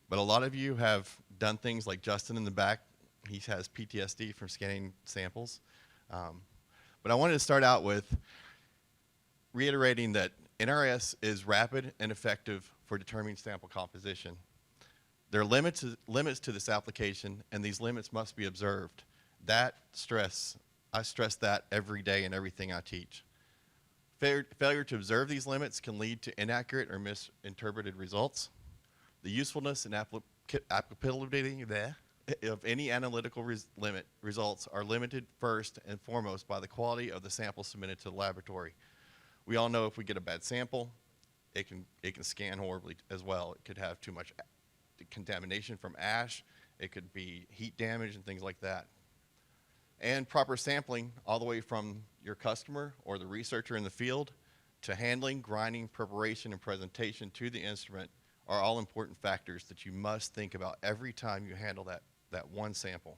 But a lot of you have done things like Justin in the back. He has PTSD from scanning samples. But I wanted to start out with reiterating that NRS is rapid and effective for determining sample composition. There are limits to this application, and these limits must be observed. I stress that every day in everything I teach. Failure to observe these limits can lead to inaccurate or misinterpreted results. The usefulness and applicability of any analytical results are limited first and foremost by the quality of the sample submitted to the laboratory. We all know if we get a bad sample, it can scan horribly as well. It could have too much contamination from ash. It could be heat damage and things like that. And proper sampling all the way from your customer or the researcher in the field to handling, grinding, preparation, and presentation to the instrument are all important factors that you must think about every time you handle that one sample.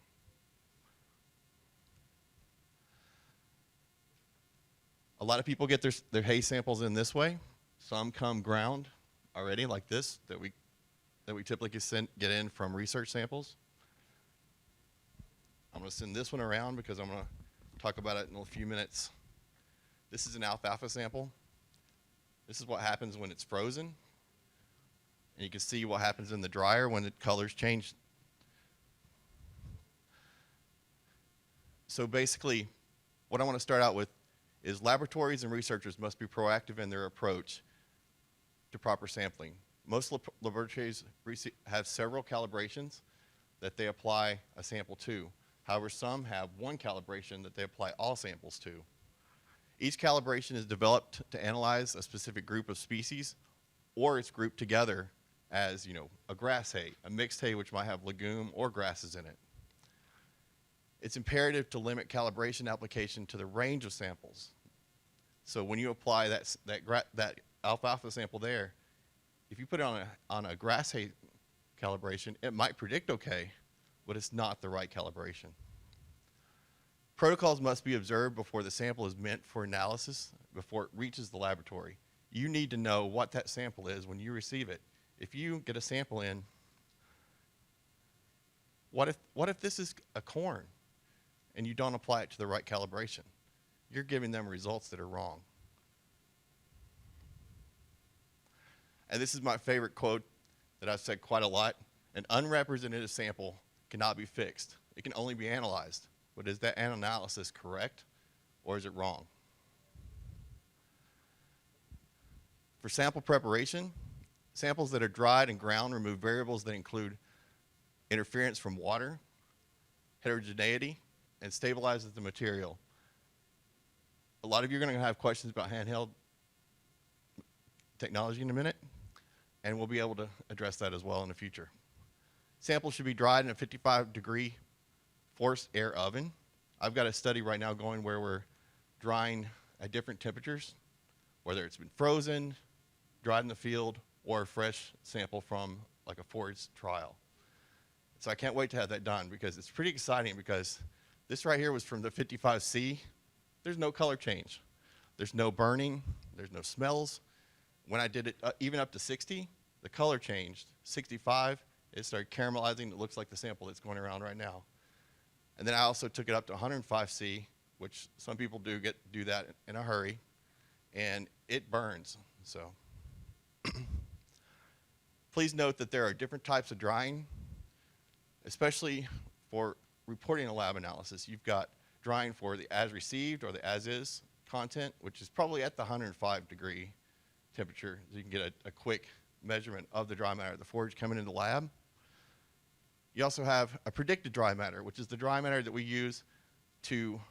A lot of people get their hay samples in this way. Some come ground already like this that we typically get in from research samples. I'm going to send this one around because I'm going to talk about it in a few minutes. This is an alfalfa sample. This is what happens when it's frozen. And you can see what happens in the dryer when the colors change. So basically, what I want to start out with is laboratories and researchers must be proactive in their approach to proper sampling. Most laboratories have several calibrations that they apply a sample to. However, some have one calibration that they apply all samples to. Each calibration is developed to analyze a specific group of species, or it's grouped together as, a grass hay, a mixed hay which might have legume or grasses in it. It's imperative to limit calibration application to the range of samples. So when you apply that alfalfa sample there, if you put it on a grass hay calibration, it might predict okay, but it's not the right calibration. Protocols must be observed before the sample is meant for analysis, before it reaches the laboratory. You need to know what that sample is when you receive it. If you get a sample in, what if this is a corn and you don't apply it to the right calibration? You're giving them results that are wrong. And this is my favorite quote that I've said quite a lot. An unrepresentative sample cannot be fixed. It can only be analyzed. But is that analysis correct or is it wrong? For sample preparation, samples that are dried and ground remove variables that include interference from water, heterogeneity, and stabilizes the material. A lot of you are going to have questions about handheld technology in a minute, and we'll be able to address that as well in the future. Samples should be dried in a 55-degree forced air oven. I've got a study right now going where we're drying at different temperatures, whether it's been frozen, dried in the field, or a fresh sample from like a forage trial. So I can't wait to have that done because it's pretty exciting because this right here was from the 55C. There's no color change. There's no burning. There's no smells. When I did it even up to 60, the color changed. 65, it started caramelizing. It looks like the sample that's going around right now. And then I also took it up to 105C, which some people do that in a hurry, and it burns. So please note that there are different types of drying, especially for reporting a lab analysis. You've got drying for the as received or the as is content, which is probably at the 105-degree temperature, so you can get a quick measurement of the dry matter of the forage coming into the lab. You also have a predicted dry matter, which is the dry matter that we use to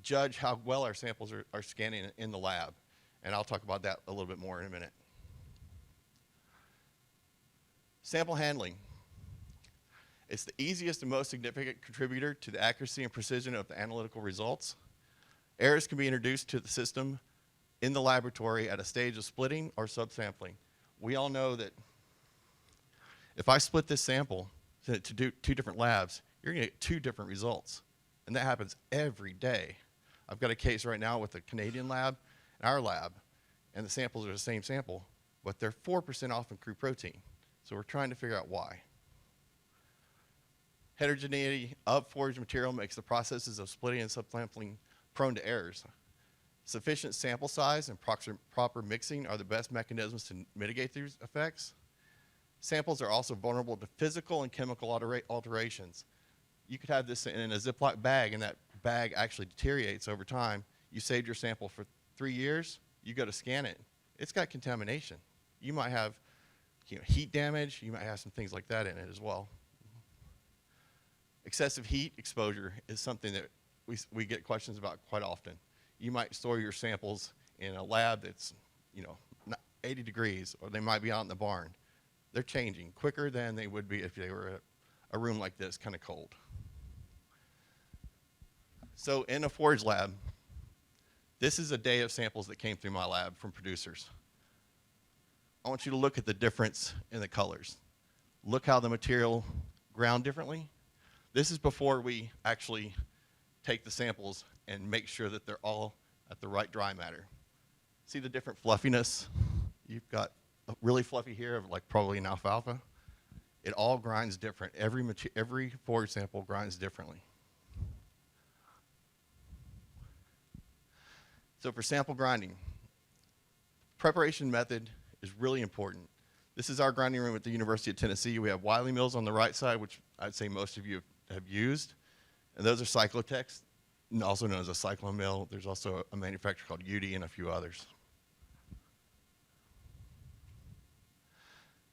judge how well our samples are scanning in the lab. And I'll talk about that a little bit more in a minute. Sample handling. It's the easiest and most significant contributor to the accuracy and precision of the analytical results. Errors can be introduced to the system in the laboratory at a stage of splitting or subsampling. We all know that If I split this sample to do 2 different labs, you're going to get 2 different results. And that happens every day. I've got a case right now with a Canadian lab and our lab, and the samples are the same sample, but they're 4% off in crude protein. So we're trying to figure out why. Heterogeneity of forage material makes the processes of splitting and subsampling prone to errors. Sufficient sample size and proper mixing are the best mechanisms to mitigate these effects. Samples are also vulnerable to physical and chemical alterations. You could have this in a Ziploc bag, and that bag actually deteriorates over time. You saved your sample for 3 years, you go to scan it, it's got contamination. You might have heat damage, you might have some things like that in it as well. Excessive heat exposure is something that we get questions about quite often. You might store your samples in a lab that's 80 degrees, or they might be out in the barn. They're changing quicker than they would be if they were a room like this, kind of cold. So in a forage lab, this is a day of samples that came through my lab from producers. I want you to look at the difference in the colors. Look how the material ground differently. This is before we actually take the samples and make sure that they're all at the right dry matter. See the different fluffiness? You've got a really fluffy here of like probably an alfalfa. It all grinds different. Every forage sample grinds differently. So for sample grinding, preparation method is really important. This is our grinding room at the University of Tennessee. We have Wiley mills on the right side, which I'd say most of you have used. And those are Cyclotex, also known as a cyclone mill. There's also a manufacturer called UD and a few others.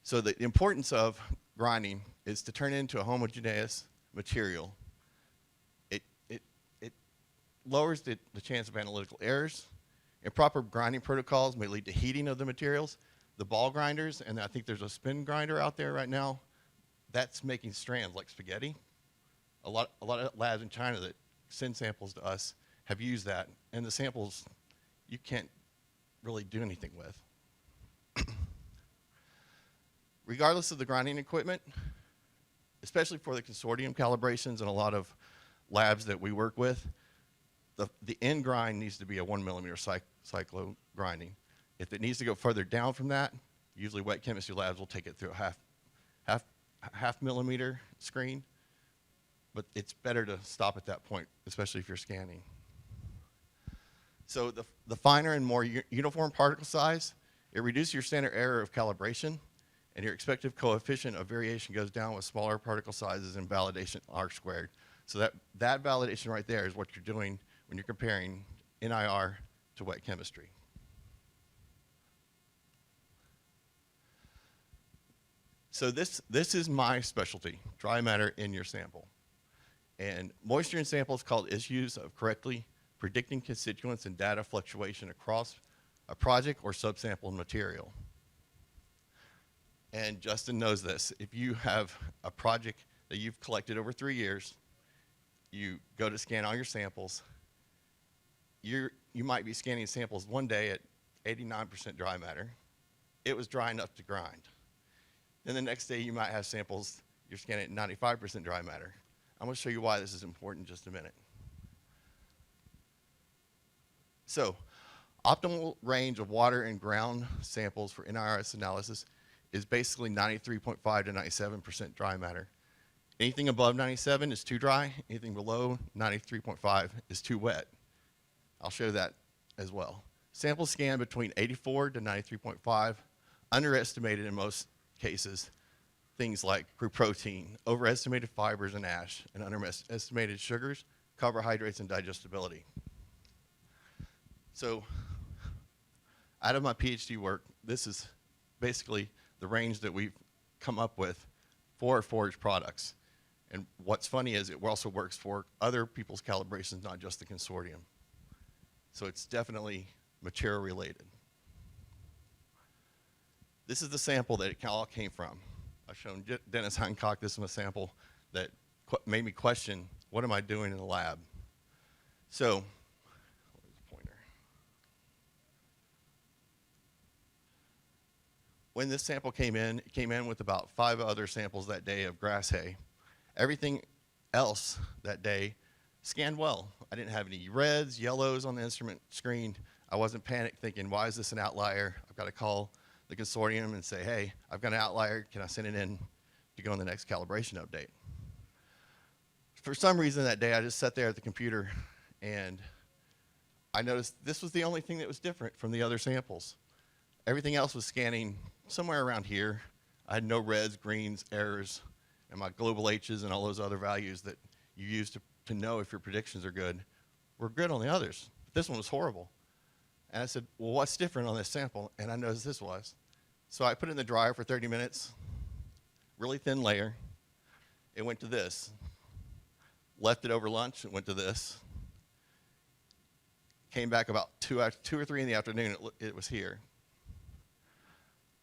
So the importance of grinding is to turn it into a homogeneous material. It lowers the chance of analytical errors. Improper grinding protocols may lead to heating of the materials. The ball grinders, and I think there's a spin grinder out there right now, that's making strands like spaghetti. A lot of labs in China that send samples to us have used that, and the samples you can't really do anything with. Regardless of the grinding equipment, especially for the consortium calibrations and a lot of labs that we work with, the end grind needs to be a 1 millimeter cyclo grinding. If it needs to go further down from that, usually wet chemistry labs will take it through a half millimeter screen, but it's better to stop at that point, especially if you're scanning. So the finer and more uniform particle size, it reduces your standard error of calibration, and your expected coefficient of variation goes down with smaller particle sizes and validation R squared. So that validation right there is what you're doing when you're comparing NIR to wet chemistry. So this is my specialty, dry matter in your sample. And moisture in sample is called issues of correctly predicting constituents and data fluctuation across a project or subsample material. And Justin knows this. If you have a project that you've collected over 3 years, you go to scan all your samples, you might be scanning samples one day at 89% dry matter. It was dry enough to grind. Then the next day you might have samples you're scanning at 95% dry matter. I'm going to show you why this is important in just a minute. So, optimal range of water and ground samples for NIRS analysis is basically 93.5 to 97% dry matter. Anything above 97 is too dry. Anything below 93.5 is too wet. I'll show that as well. Samples scanned between 84 to 93.5, underestimated in most cases things like crude protein, overestimated fibers and ash, and underestimated sugars, carbohydrates, and digestibility. So out of my PhD work, this is basically the range that we've come up with for forage products. And what's funny is it also works for other people's calibrations, not just the consortium. So it's definitely material related. This is the sample that it all came from. I've shown Dennis Hancock this is a sample that made me question, what am I doing in the lab? So, where's the pointer? when this sample came in, it came in with about 5 other samples that day of grass hay. Everything else that day scanned well. I didn't have any reds, yellows on the instrument screen. I wasn't panicked thinking, why is this an outlier? I've got to call the consortium and say, hey, I've got an outlier. Can I send it in to go on the next calibration update? For some reason that day, I just sat there at the computer and I noticed this was the only thing that was different from the other samples. Everything else was scanning somewhere around here. I had no reds, greens, errors, and my global H's and all those other values that you use to know if your predictions are good were good on the others. But this one was horrible. And I said, well, what's different on this sample? And I noticed this was. So I put it in the dryer for 30 minutes, really thin layer. It went to this. Left it over lunch, it went to this. Came back about 2 or 3 in the afternoon, it was here.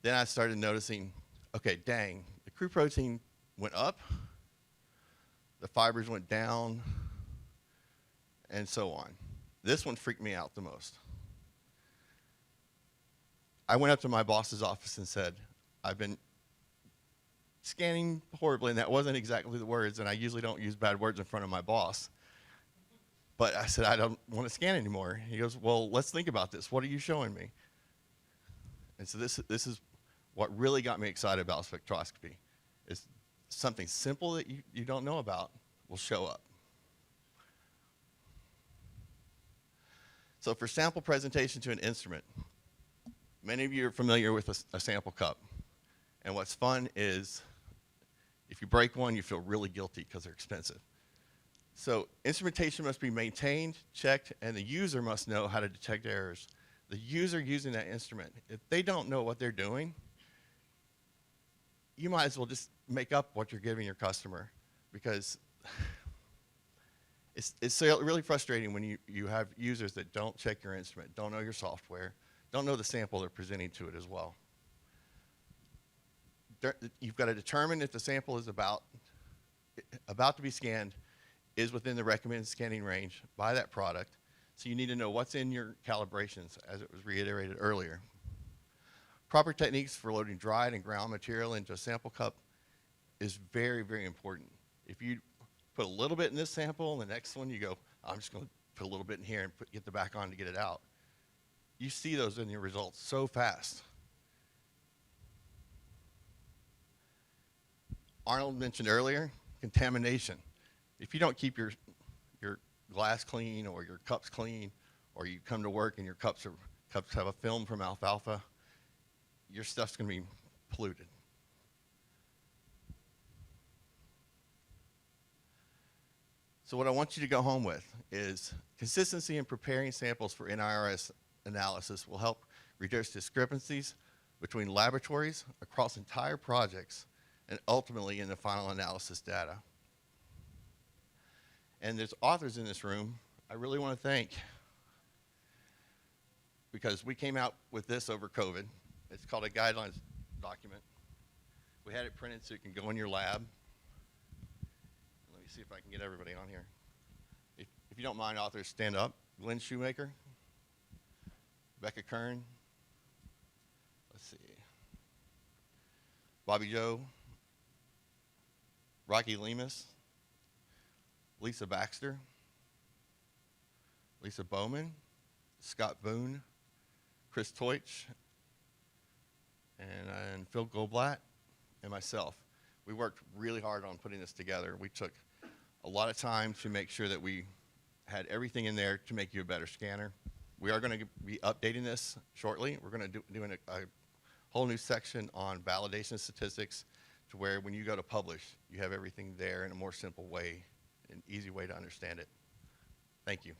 Then I started noticing, okay, dang, the crude protein went up, the fibers went down, and so on. This one freaked me out the most. I went up to my boss's office and said, I've been scanning horribly, and that wasn't exactly the words, and I usually don't use bad words in front of my boss. But I said, I don't want to scan anymore. He goes, well, let's think about this. What are you showing me? And so this is what really got me excited about spectroscopy, is something simple that you don't know about will show up. So for sample presentation to an instrument, many of you are familiar with a sample cup. And what's fun is if you break one, you feel really guilty because they're expensive. So instrumentation must be maintained, checked, and the user must know how to detect errors. The user using that instrument, if they don't know what they're doing, you might as well just make up what you're giving your customer, because it's really frustrating when you have users that don't check your instrument, don't know your software, don't know the sample they're presenting to it as well. You've got to determine if the sample is about to be scanned is within the recommended scanning range by that product. So you need to know what's in your calibrations, as it was reiterated earlier. Proper techniques for loading dried and ground material into a sample cup is very, very important. If you put a little bit in this sample, and the next one you go, I'm just going to put a little bit in here and get the back on to get it out. You see those in your results so fast. Arnold mentioned earlier, contamination. If you don't keep your glass clean or your cups clean, or you come to work and your cups have a film from alfalfa, your stuff's going to be polluted. So what I want you to go home with is consistency in preparing samples for NIRS analysis will help reduce discrepancies between laboratories across entire projects and ultimately in the final analysis data. And there's authors in this room I really want to thank, because we came out with this over COVID. It's called a guidelines document. We had it printed so it can go in your lab. Let me see if I can get everybody on here. If you don't mind, authors, stand up. Glenn Shoemaker, Becca Kern, let's see, Bobby Joe, Rocky Lemus, Lisa Baxter, Lisa Bowman, Scott Boone, Chris Teutsch, and Phil Goldblatt, and myself. We worked really hard on putting this together. We took a lot of time to make sure that we had everything in there to make you a better scanner. We are going to be updating this shortly. We're going to do a whole new section on validation statistics, to where when you go to publish, you have everything there in a more simple way, an easy way to understand it. Thank you.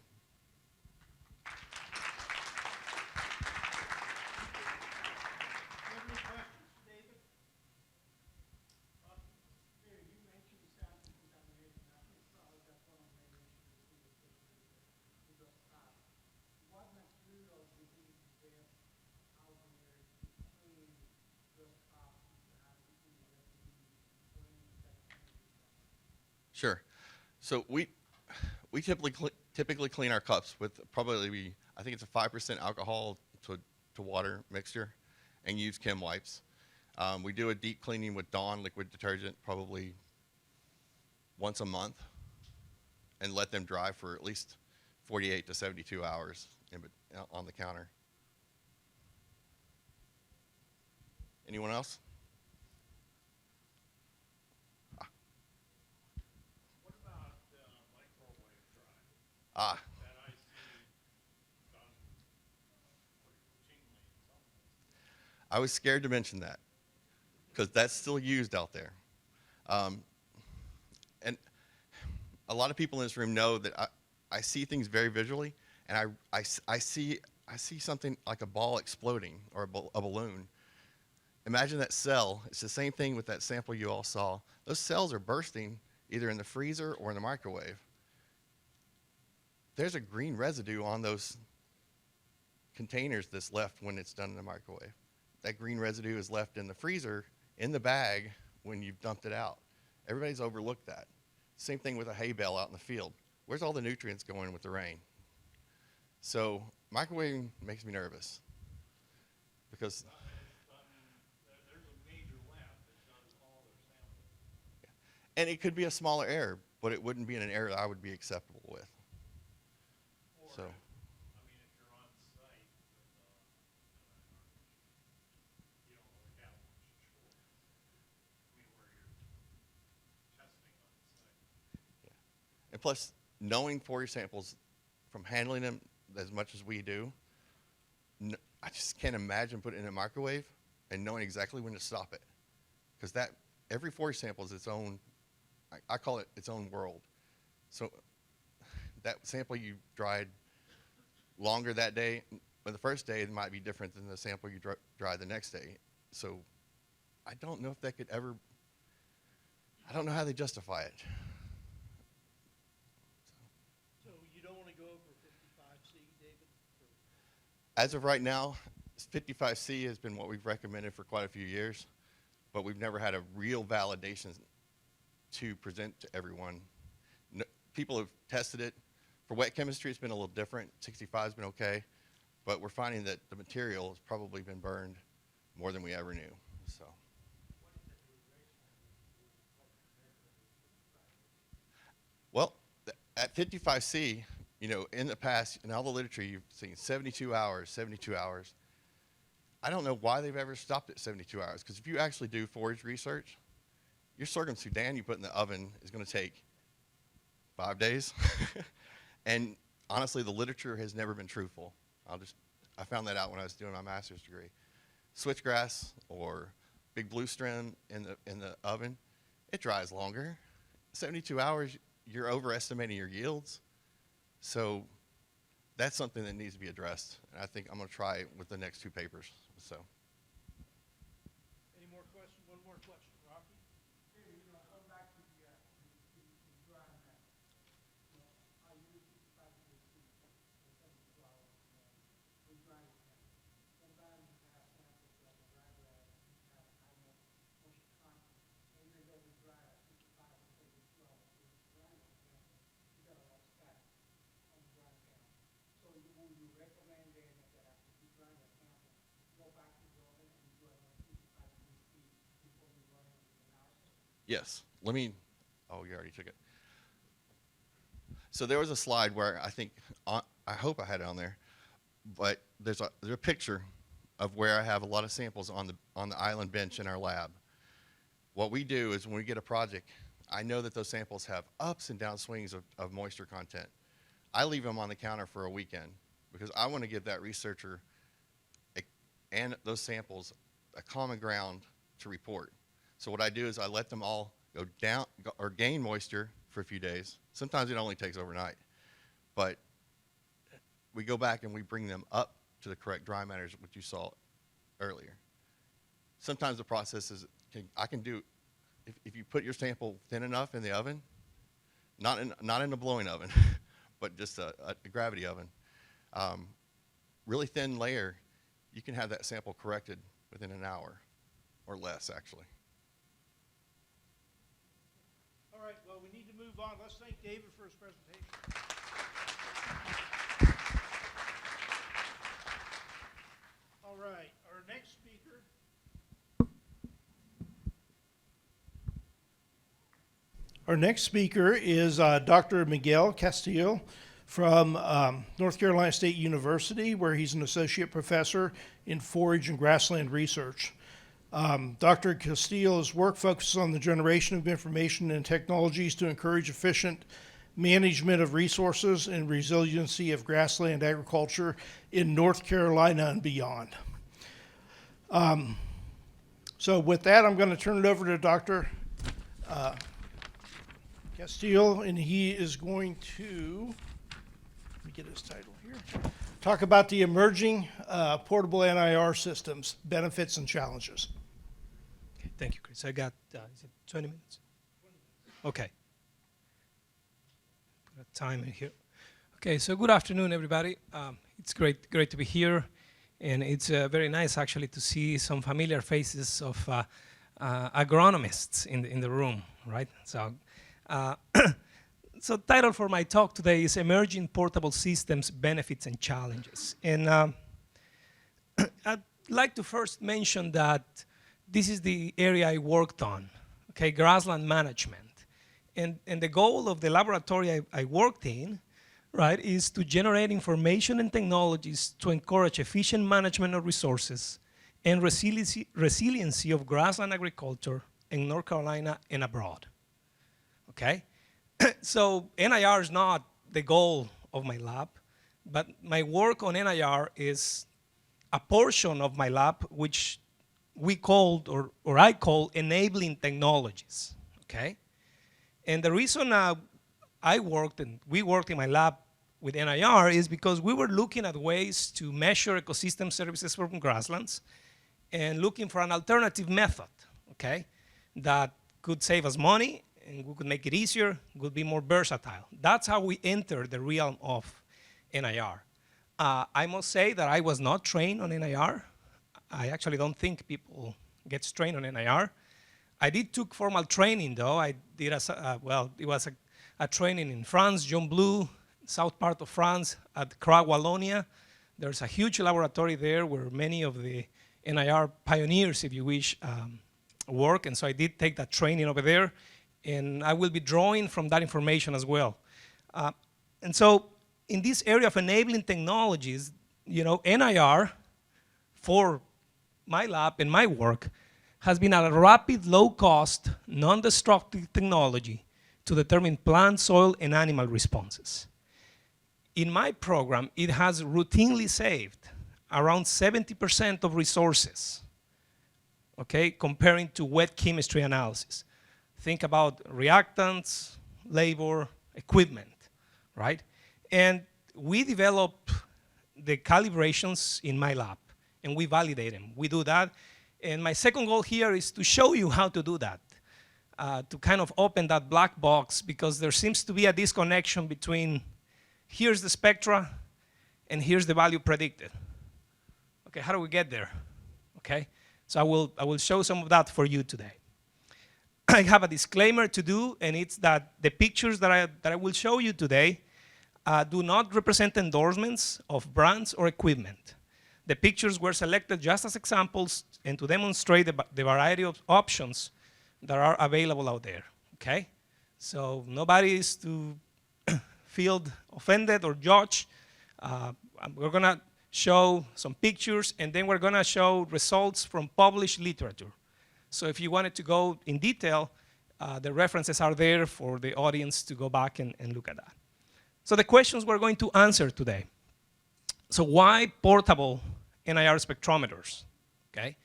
Sure. So we typically clean our cups with I think it's a 5% alcohol to water mixture, and use chem wipes. We do a deep cleaning with Dawn liquid detergent probably once a month and let them dry for at least 48 to 72 hours on the counter. Anyone else? What about microwave dry? Ah, That I see done pretty routinely in some places. I was scared to mention that because that's still used out there. And a lot of people in this room know that I see things very visually, and I see something like a ball exploding or a balloon. Imagine that cell. It's the same thing with that sample you all saw. Those cells are bursting either in the freezer or in the microwave. There's a green residue on those containers that's left when it's done in the microwave. That green residue is left in the freezer, in the bag, when you've dumped it out. Everybody's overlooked that. Same thing with a hay bale out in the field. Where's all the nutrients going with the rain? So microwaving makes me nervous because There's a major lab that does all their samples. and it could be a smaller error, but it wouldn't be an error that I would be acceptable with. Or So, if, I mean, if you're on site with NIR, you don't really have much choice. I mean, where you're testing on site. and plus, knowing 40 samples from handling them as much as we do, I just can't imagine putting it in a microwave and knowing exactly when to stop it. Because that every 40 sample is its own, I call it its own world. So that sample you dried longer that day, but the first day it might be different than the sample you dried the next day. So I don't know if that could ever, I don't know how they justify it. So you don't want to go over 55C, David? As of right now, 55C has been what we've recommended for quite a few years, but we've never had a real validation to present to everyone. No, people have tested it. For wet chemistry, it's been a little different. 65 has been okay, but we're finding that the material has probably been burned more than we ever knew. So, well, at 55C, you know, in the past, in all the literature, you've seen 72 hours, 72 hours. I don't know why they've ever stopped at 72 hours, because if you actually do forage research, your sorghum Sudan you put in the oven is going to take 5 days. And honestly, the literature has never been truthful. I found that out when I was doing my master's degree. Switchgrass or big blue strand in the oven, it dries longer. 72 hours, you're overestimating your yields. So that's something that needs to be addressed. And I think I'm going to try it with the next 2 papers. So. Any more questions? One more question, Rocky? David, come back to the dry map. I use 55 KC for 72 hours, we dry it. Sometimes I have samples like a dry lab, have high moisture content, and even though we dry at 55 to 72 hours, we dry it, you got a lot of fat on the dry sample. So would you recommend then that after you dry the sample, go back to the oven and do another 55 KC before you run it with the analysis? Yes. Let me, oh, you already took it. So there was a slide where I think, I hope I had it on there, but there's a picture of where I have a lot of samples on the island bench in our lab. What we do is when we get a project, I know that those samples have ups and down swings of moisture content. I leave them on the counter for a weekend because I want to give that researcher and those samples a common ground to report. So what I do is I let them all go down or gain moisture for a few days. Sometimes it only takes overnight. But we go back and we bring them up to the correct dry matters, which you saw earlier. Sometimes the process is, I can do, if you put your sample thin enough in the oven, not in a blowing oven, but just a gravity oven, really thin layer, you can have that sample corrected within an hour or less, actually. All right, well, we need to move on. Let's thank David for his presentation. All right, our next speaker Our next speaker is Dr. Miguel Castillo from North Carolina State University, where he's an associate professor in forage and grassland research. Dr. Castillo's work focuses on the generation of information and technologies to encourage efficient management of resources and resiliency of grassland agriculture in North Carolina and beyond. So with that, I'm going to turn it over to Dr. Castillo, and he is going to, let me get his title here, talk about the emerging portable NIR systems, benefits and challenges. Okay, thank you, Chris. I got, is it 20 minutes? Okay. Put a timer here. Okay, so good afternoon, everybody. It's great to be here, and it's very nice actually to see some familiar faces of agronomists in the room, right? So, so title for my talk today is Emerging Portable Systems, Benefits and Challenges. And I'd like to first mention that this is the area I worked on, okay, grassland management. And the goal of the laboratory I worked in, right, is to generate information and technologies to encourage efficient management of resources and resiliency of grassland agriculture in North Carolina and abroad. Okay? So NIR is not the goal of my lab, but my work on NIR is a portion of my lab which we called, or I call, enabling technologies. Okay? And the reason we worked in my lab with NIR is because we were looking at ways to measure ecosystem services from grasslands and looking for an alternative method, okay, that could save us money and we could make it easier, could be more versatile. That's how we entered the realm of NIR. I must say that I was not trained on NIR. I actually don't think people get trained on NIR. I did took formal training though. I did it was a training in France, John Blue, south part of France at CRA Wallonia. There's a huge laboratory there where many of the NIR pioneers, if you wish, work. And so I did take that training over there. And I will be drawing from that information as well. And so in this area of enabling technologies, you know, NIR for my lab and my work has been a rapid, low-cost, non-destructive technology to determine plant, soil, and animal responses. In my program, it has routinely saved around 70% of resources, okay, comparing to wet chemistry analysis. Think about reactants, labor, equipment, right? And we develop the calibrations in my lab, and we validate them. We do that. And my second goal here is to show you how to do that, to kind of open that black box, because there seems to be a disconnection between here's the spectra and here's the value predicted. Okay, how do we get there? Okay, so I will show some of that for you today. I have a disclaimer to do, and it's that the pictures that I will show you today do not represent endorsements of brands or equipment. The pictures were selected just as examples and to demonstrate the variety of options that are available out there, okay? So nobody is to feel offended or judged. We're gonna show some pictures, and then we're gonna show results from published literature. So if you wanted to go in detail, the references are there for the audience to go back and look at that. So the questions we're going to answer today. So why portable NIR spectrometers, okay?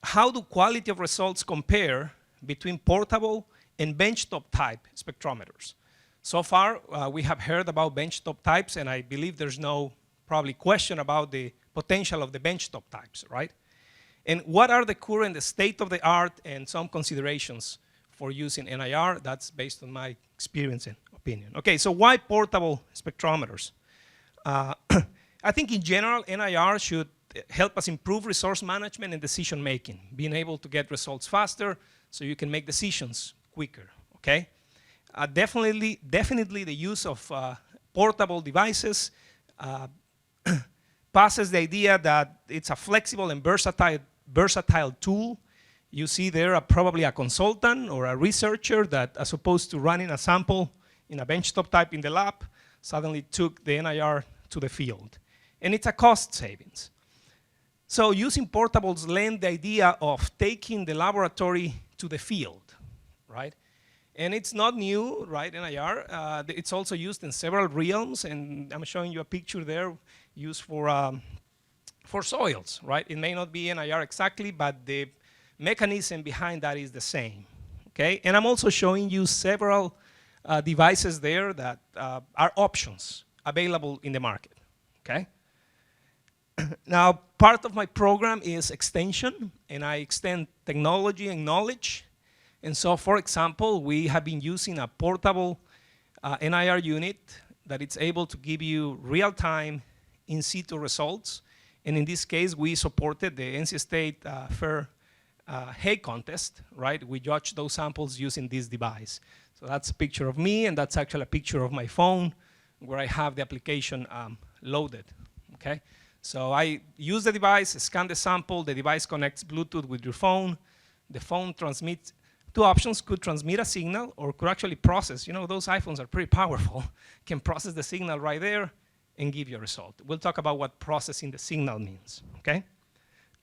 How do quality of results compare between portable and benchtop type spectrometers? So far, we have heard about benchtop types, and I believe there's no probably question about the potential of the benchtop types, right? And what are the current state of the art and some considerations for using NIR? That's based on my experience and opinion. Okay, so why portable spectrometers? I think in general, NIR should help us improve resource management and decision making, being able to get results faster so you can make decisions quicker, okay? Definitely the use of portable devices passes the idea that it's a flexible and versatile tool. You see there probably a consultant or a researcher that, as opposed to running a sample in a benchtop type in the lab, suddenly took the NIR to the field. And it's a cost savings. So using portables lend the idea of taking the laboratory to the field, right? And it's not new, right, NIR. It's also used in several realms, and I'm showing you a picture there used for soils, right? It may not be NIR exactly, but the mechanism behind that is the same, okay? And I'm also showing you several devices there that are options available in the market, okay? Now, part of my program is extension, and I extend technology and knowledge. And so, for example, we have been using a portable NIR unit that it's able to give you real-time in situ results. And in this case, we supported the NC State Fair hay contest, right? We judged those samples using this device. So that's a picture of me, and that's actually a picture of my phone where I have the application loaded, okay? So I use the device, scan the sample, the device connects Bluetooth with your phone, the phone transmits. Two options: could transmit a signal or could actually process. You know, those iPhones are pretty powerful, can process the signal right there and give you a result. We'll talk about what processing the signal means, okay?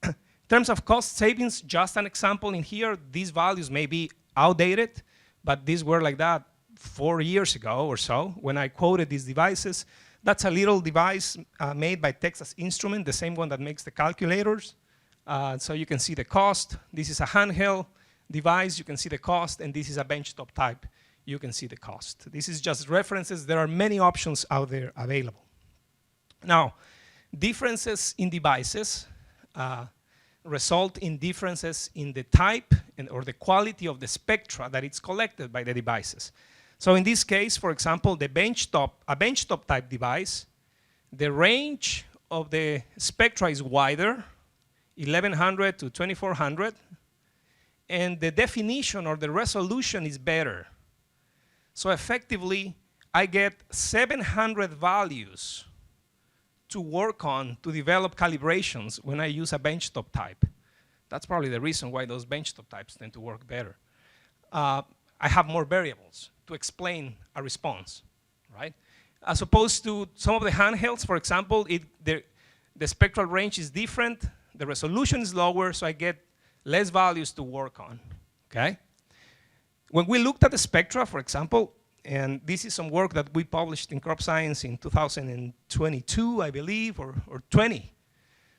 In terms of cost savings, just an example in here, these values may be outdated, but these were like that 4 years ago or so when I quoted these devices. That's a little device made by Texas Instruments, the same one that makes the calculators. So you can see the cost. This is a handheld device, you can see the cost, and this is a benchtop type, you can see the cost. This is just references. There are many options out there available. Now, differences in devices result in differences in the type or the quality of the spectra that it's collected by the devices. So in this case, for example, a benchtop type device, the range of the spectra is wider, 1100 to 2400, and the definition or the resolution is better. So effectively, I get 700 values to work on to develop calibrations when I use a benchtop type. That's probably the reason why those benchtop types tend to work better. I have more variables to explain a response, right? As opposed to some of the handhelds, for example, the spectral range is different, the resolution is lower, so I get less values to work on, okay? When we looked at the spectra, for example, and this is some work that we published in Crop Science in 2022, I believe, or 20.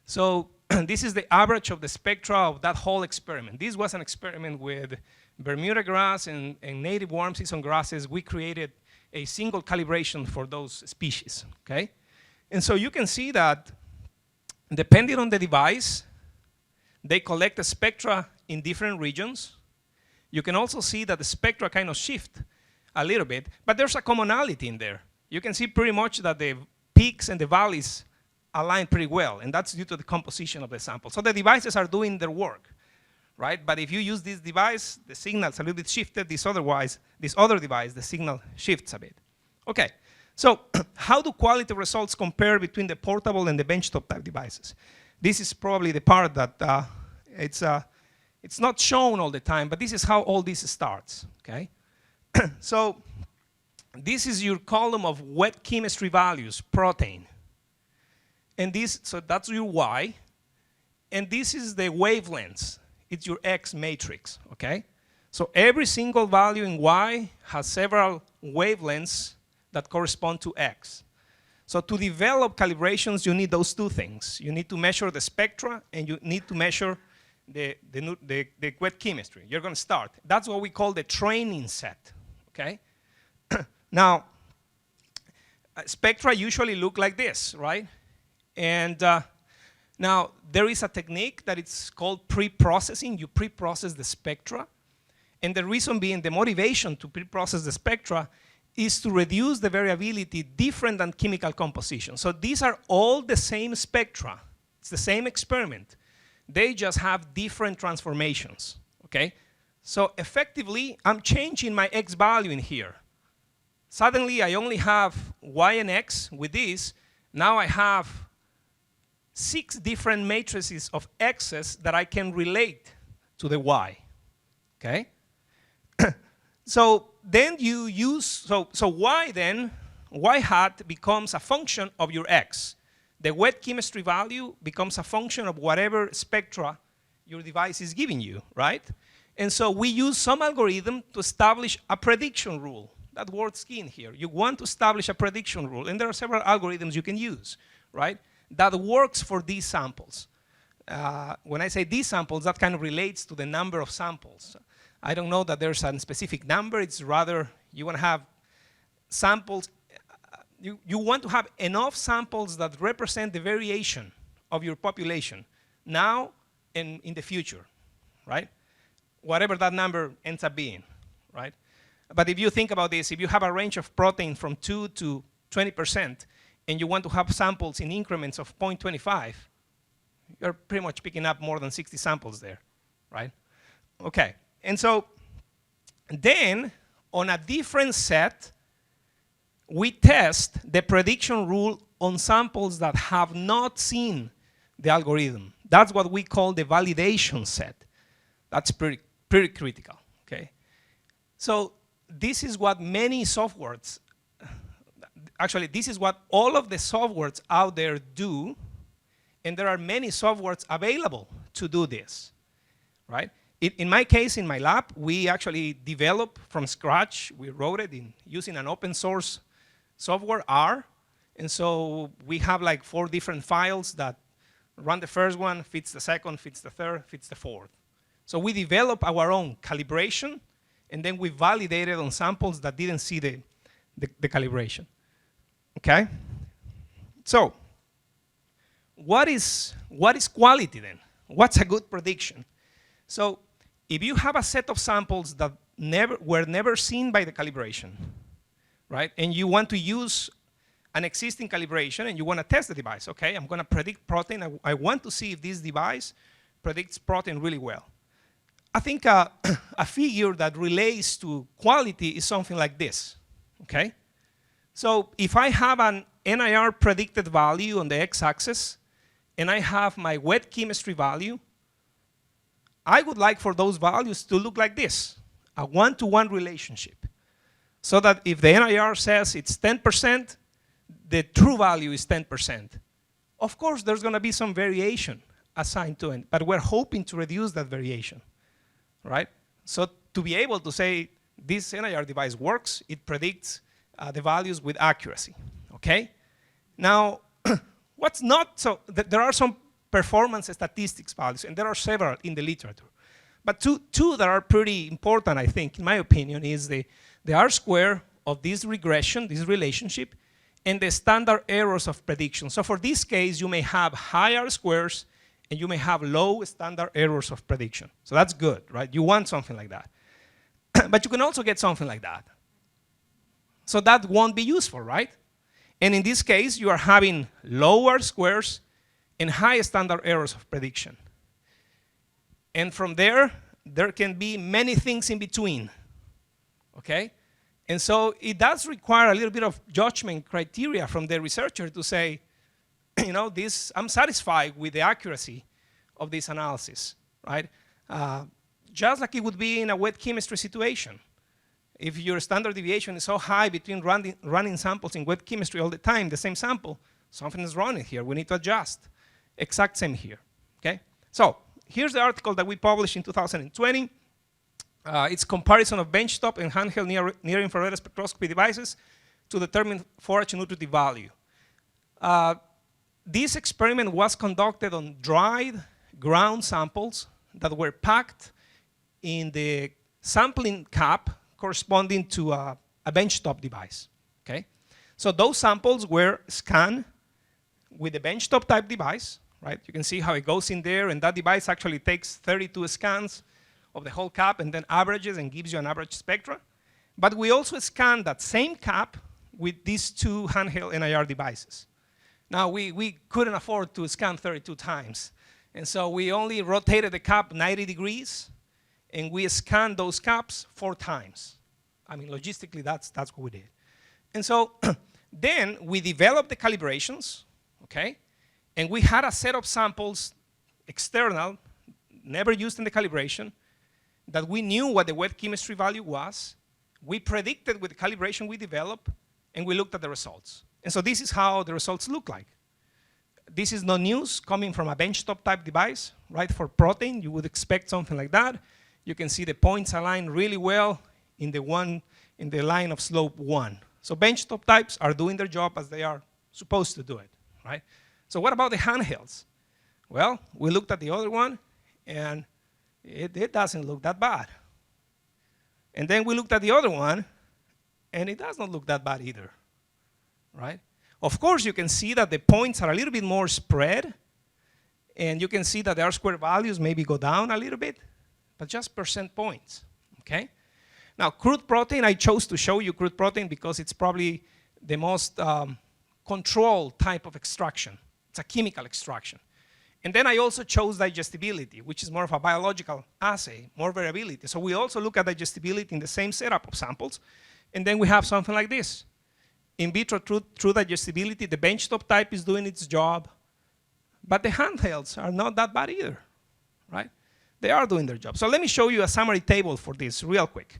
So this is the average of the spectra of that whole experiment. This was an experiment with Bermuda grass and native warm season grasses. We created a single calibration for those species, okay? And so you can see that depending on the device, they collect the spectra in different regions. You can also see that the spectra kind of shift a little bit, but there's a commonality in there. You can see pretty much that the peaks and the valleys align pretty well, and that's due to the composition of the sample. So the devices are doing their work, right? But if you use this device, the signal's a little bit shifted. This other device, the signal shifts a bit. Okay, so how do quality results compare between the portable and the benchtop type devices? This is probably the part that it's not shown all the time, but this is how all this starts, okay? So this is your column of wet chemistry values, protein. And so that's your Y. And this is the wavelengths. It's your X matrix, okay? So every single value in Y has several wavelengths that correspond to X. So to develop calibrations, you need those two things. You need to measure the spectra, and you need to measure the wet chemistry. You're going to start. That's what we call the training set, okay? Now, spectra usually look like this, right? And now, there is a technique that it's called pre-processing. You pre-process the spectra. And the reason being, the motivation to pre-process the spectra is to reduce the variability different than chemical composition. So these are all the same spectra. It's the same experiment. They just have different transformations, okay? So effectively, I'm changing my X value in here. Suddenly, I only have Y and X with this. Now I have 6 different matrices of X's that I can relate to the y, okay? So then you use, so y then, y hat becomes a function of your x. The wet chemistry value becomes a function of whatever spectra your device is giving you, right? And so we use some algorithm to establish a prediction rule. That word's key in here. You want to establish a prediction rule, and there are several algorithms you can use, right? That works for these samples. When I say these samples, that kind of relates to the number of samples. I don't know that there's a specific number. It's rather you want to have samples. You want to have enough samples that represent the variation of your population now and in the future, right? Whatever that number ends up being, right? But if you think about this, if you have a range of protein from 2 to 20%, and you want to have samples in increments of 0.25, you're pretty much picking up more than 60 samples there, right? Okay, and so then on a different set, we test the prediction rule on samples that have not seen the algorithm. That's what we call the validation set. That's pretty critical, okay? So this is what many softwares, actually this is what all of the softwares out there do, and there are many softwares available to do this, right? In my case, in my lab, we actually developed from scratch. We wrote it using an open source software, R. And so we have like 4 different files that run the first one, fits the second, fits the third, fits the fourth. So we develop our own calibration, and then we validate it on samples that didn't see the calibration. Okay? So what is quality then? What's a good prediction? So if you have a set of samples that were never seen by the calibration, right? And you want to use an existing calibration and you want to test the device. Okay, I'm going to predict protein. I want to see if this device predicts protein really well. I think a figure that relates to quality is something like this, okay? So if I have an NIR predicted value on the x-axis, and I have my wet chemistry value, I would like for those values to look like this, a one-to-one relationship. So that if the NIR says it's 10%, the true value is 10%. Of course, there's going to be some variation assigned to it, but we're hoping to reduce that variation, right? So to be able to say this NIR device works, it predicts the values with accuracy, okay? Now, what's not so, there are some performance statistics values, and there are several in the literature. But two that are pretty important, I think, in my opinion, is the R-square of this regression, this relationship, and the standard errors of prediction. So for this case, you may have high R-squares, and you may have low standard errors of prediction. So that's good, right? You want something like that. But you can also get something like that. So that won't be useful, right? And in this case, you are having low R-squares and high standard errors of prediction. And from there can be many things in between, okay? And so it does require a little bit of judgment criteria from the researcher to say, you know, I'm satisfied with the accuracy of this analysis, right? Just like it would be in a wet chemistry situation. If your standard deviation is so high between running samples in wet chemistry all the time, the same sample, something is wrong here. We need to adjust. Exact same here, okay? So here's the article that we published in 2020. It's comparison of benchtop and handheld near-infrared spectroscopy devices to determine forage nutritive value. This experiment was conducted on dried ground samples that were packed in the sampling cap corresponding to a benchtop device, okay? So those samples were scanned with the benchtop type device, right? You can see how it goes in there, and that device actually takes 32 scans of the whole cap and then averages and gives you an average spectra. But we also scanned that same cap with these 2 handheld NIR devices. Now, we couldn't afford to scan 32 times. And so we only rotated the cap 90 degrees, and we scanned those caps 4 times. I mean, logistically, that's what we did. And so then we developed the calibrations, okay? And we had a set of samples, external, never used in the calibration, that we knew what the wet chemistry value was, we predicted with the calibration we developed, and we looked at the results. And so this is how the results look like. This is no news coming from a benchtop type device, right? For protein, you would expect something like that. You can see the points align really well in the line of slope 1. So benchtop types are doing their job as they are supposed to do it, right? So what about the handhelds? Well, we looked at the other one, and it doesn't look that bad. And then we looked at the other one, and it does not look that bad either, right? Of course, you can see that the points are a little bit more spread, and you can see that the R-squared values maybe go down a little bit, but just percent points, okay? Now, crude protein, I chose to show you crude protein because it's probably the most controlled type of extraction. It's a chemical extraction. And then I also chose digestibility, which is more of a biological assay, more variability. So we also look at digestibility in the same setup of samples, and then we have something like this. In vitro true digestibility, the benchtop type is doing its job, but the handhelds are not that bad either, right? They are doing their job. So let me show you a summary table for this real quick.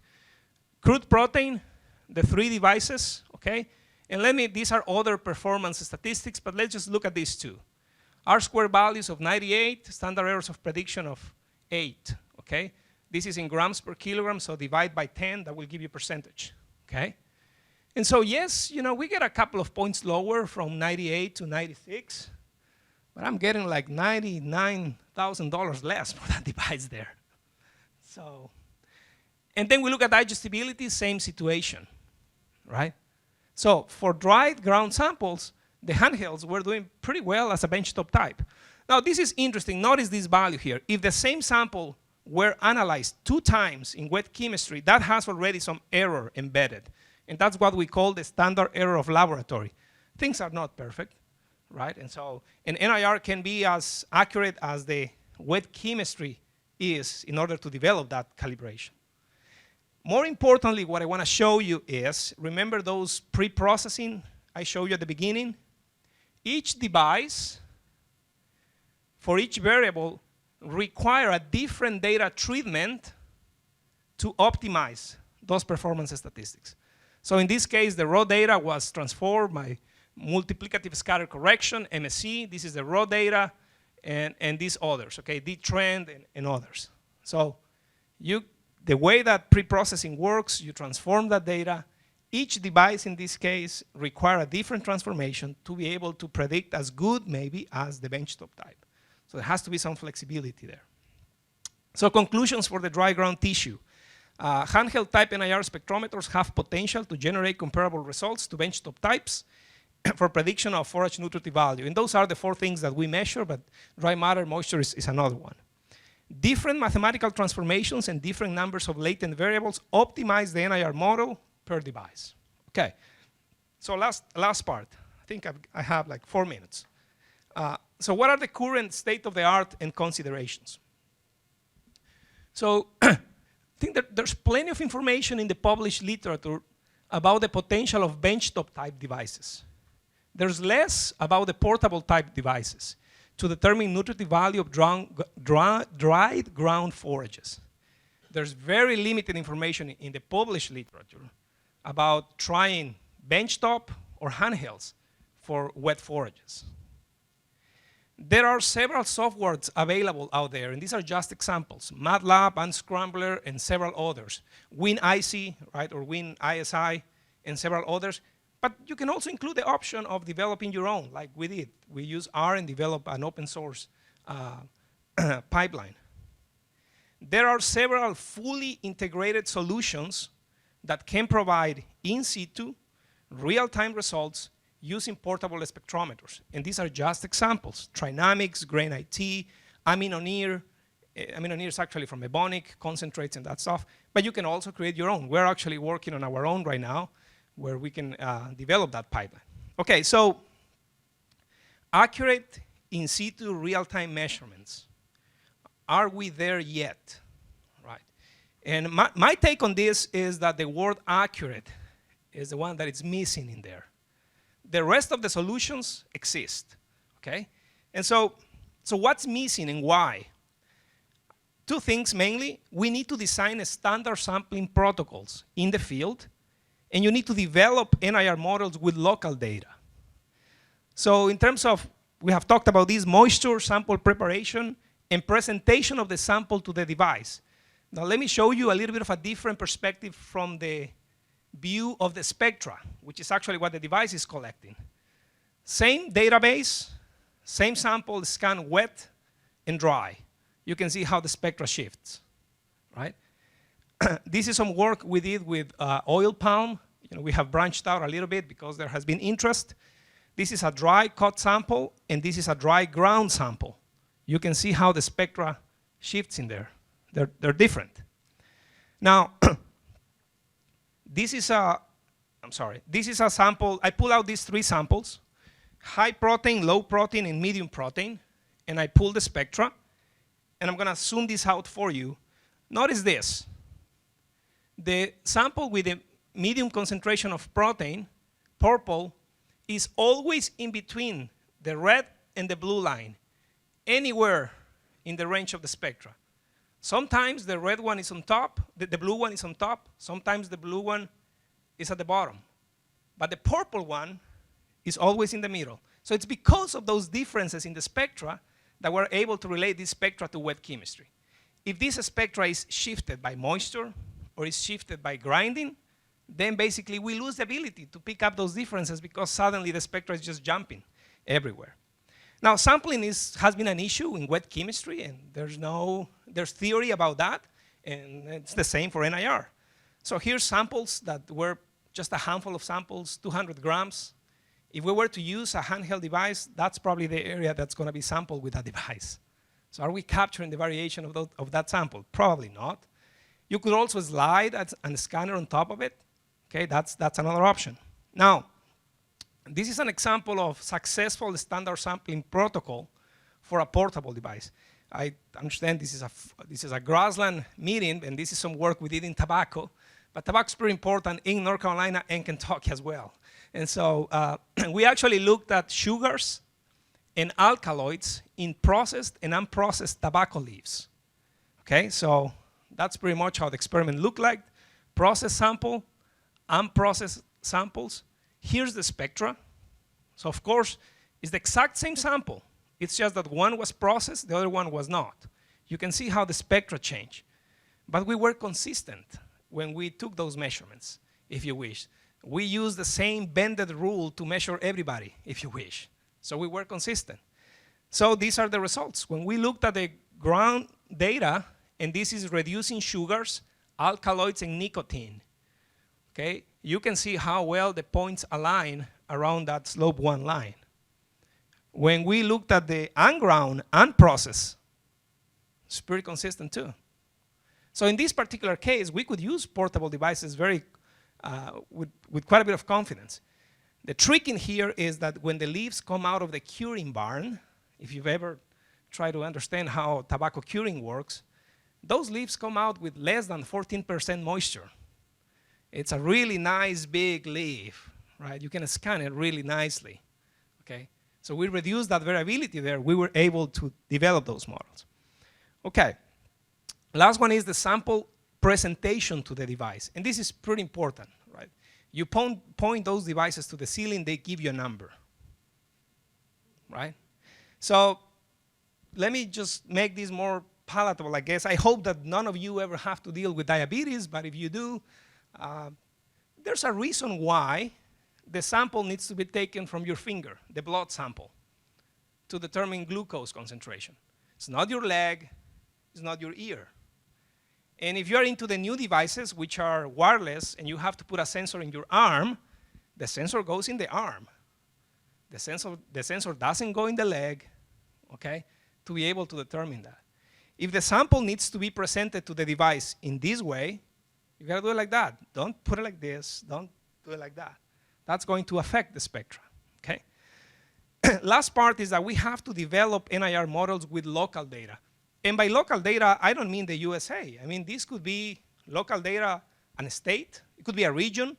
Crude protein, the 3 devices, okay? And these are other performance statistics, but let's just look at these 2. R-squared values of 98, standard errors of prediction of 8, okay? This is in grams per kilogram, so divide by 10, that will give you percentage, okay? And so yes, we get a couple of points lower from 98 to 96, but I'm getting like $99,000 less for that device there. So, and then we look at digestibility, same situation, right? So for dried ground samples, the handhelds were doing pretty well as a benchtop type. Now this is interesting, notice this value here. If the same sample were analyzed 2 times in wet chemistry, that has already some error embedded. And that's what we call the standard error of laboratory. Things are not perfect, right? And so an NIR can be as accurate as the wet chemistry is in order to develop that calibration. More importantly, what I want to show you is, remember those pre-processing I showed you at the beginning? Each device, for each variable, require a different data treatment to optimize those performance statistics. So in this case, the raw data was transformed by multiplicative scatter correction, MSC. This is the raw data, and these others, okay, D-trend and others. So the way that pre-processing works, you transform that data. Each device in this case require a different transformation to be able to predict as good maybe as the benchtop type. So there has to be some flexibility there. So conclusions for the dry ground tissue. Handheld type NIR spectrometers have potential to generate comparable results to benchtop types for prediction of forage nutritive value. And those are the 4 things that we measure, but dry matter moisture is another one. Different mathematical transformations and different numbers of latent variables optimize the NIR model per device. Okay, so last part. I think I have like 4 minutes. So what are the current state of the art and considerations? So I think that there's plenty of information in the published literature about the potential of benchtop type devices. There's less about the portable type devices to determine nutritive value of dried ground forages. There's very limited information in the published literature about trying benchtop or handhelds for wet forages. There are several softwares available out there, and these are just examples. MATLAB, Unscrambler, and several others. WinIC, right, or WinISI, and several others. But you can also include the option of developing your own, like we did. We use R and develop an open source pipeline. There are several fully integrated solutions that can provide in situ real-time results using portable spectrometers. And these are just examples. Trinamics, GrainIT, AminoNIR. AminoNIR is actually from Ebonic, concentrates and that stuff. But you can also create your own. We're actually working on our own right now where we can develop that pipeline. Okay, so accurate in situ real-time measurements. Are we there yet? Right. And my take on this is that the word accurate is the one that is missing in there. The rest of the solutions exist, okay? And so what's missing and why? Two things mainly. We need to design standard sampling protocols in the field, and you need to develop NIR models with local data. So in terms of, we have talked about this moisture sample preparation and presentation of the sample to the device. Now let me show you a little bit of a different perspective from the view of the spectra, which is actually what the device is collecting. Same database, same sample scanned wet and dry. You can see how the spectra shifts, right? This is some work we did with oil palm. You know, we have branched out a little bit because there has been interest. This is a dry cut sample, and this is a dry ground sample. You can see how the spectra shifts in there. They're different. Now, this is a sample. I pull out these 3 samples, high protein, low protein, and medium protein, and I pull the spectra, and I'm gonna zoom this out for you. Notice this. The sample with the medium concentration of protein, purple, is always in between the red and the blue line, anywhere in the range of the spectra. Sometimes the red one is on top, the blue one is on top, sometimes the blue one is at the bottom. But the purple one is always in the middle. So it's because of those differences in the spectra that we're able to relate this spectra to wet chemistry. If this spectra is shifted by moisture or is shifted by grinding, then basically we lose the ability to pick up those differences because suddenly the spectra is just jumping everywhere. Now, sampling has been an issue in wet chemistry, and there's theory about that, and it's the same for NIR. So here's samples that were just a handful of samples, 200 grams. If we were to use a handheld device, that's probably the area that's going to be sampled with that device. So are we capturing the variation of that sample? Probably not. You could also slide a scanner on top of it. Okay, that's another option. Now, this is an example of successful standard sampling protocol for a portable device. I understand this is a Grassland meeting, and this is some work we did in tobacco. But tobacco is pretty important in North Carolina and Kentucky as well. And so we actually looked at sugars and alkaloids in processed and unprocessed tobacco leaves. Okay, so that's pretty much how the experiment looked like. Processed sample, unprocessed samples. Here's the spectra. So of course, it's the exact same sample. It's just that one was processed, the other one was not. You can see how the spectra change. But we were consistent when we took those measurements, if you wish. We used the same bended rule to measure everybody, if you wish. So we were consistent. So these are the results. When we looked at the ground data, and this is reducing sugars, alkaloids, and nicotine, okay, you can see how well the points align around that slope 1 line. When we looked at the unground, unprocessed, it's pretty consistent too. So in this particular case, we could use portable devices with quite a bit of confidence. The trick in here is that when the leaves come out of the curing barn, if you've ever tried to understand how tobacco curing works, those leaves come out with less than 14% moisture. It's a really nice big leaf, right? You can scan it really nicely, okay? So we reduced that variability there. We were able to develop those models. Okay, last one is the sample presentation to the device. And this is pretty important, right? You point those devices to the ceiling, they give you a number, right? So let me just make this more palatable, I guess. I hope that none of you ever have to deal with diabetes, but if you do, there's a reason why the sample needs to be taken from your finger, the blood sample, to determine glucose concentration. It's not your leg, it's not your ear. And if you're into the new devices, which are wireless, and you have to put a sensor in your arm, the sensor goes in the arm. The sensor doesn't go in the leg, okay, to be able to determine that. If the sample needs to be presented to the device in this way, you gotta do it like that. Don't put it like this, don't do it like that. That's going to affect the spectra, okay? Last part is that we have to develop NIR models with local data. And by local data, I don't mean the USA. I mean, this could be local data, an state, it could be a region,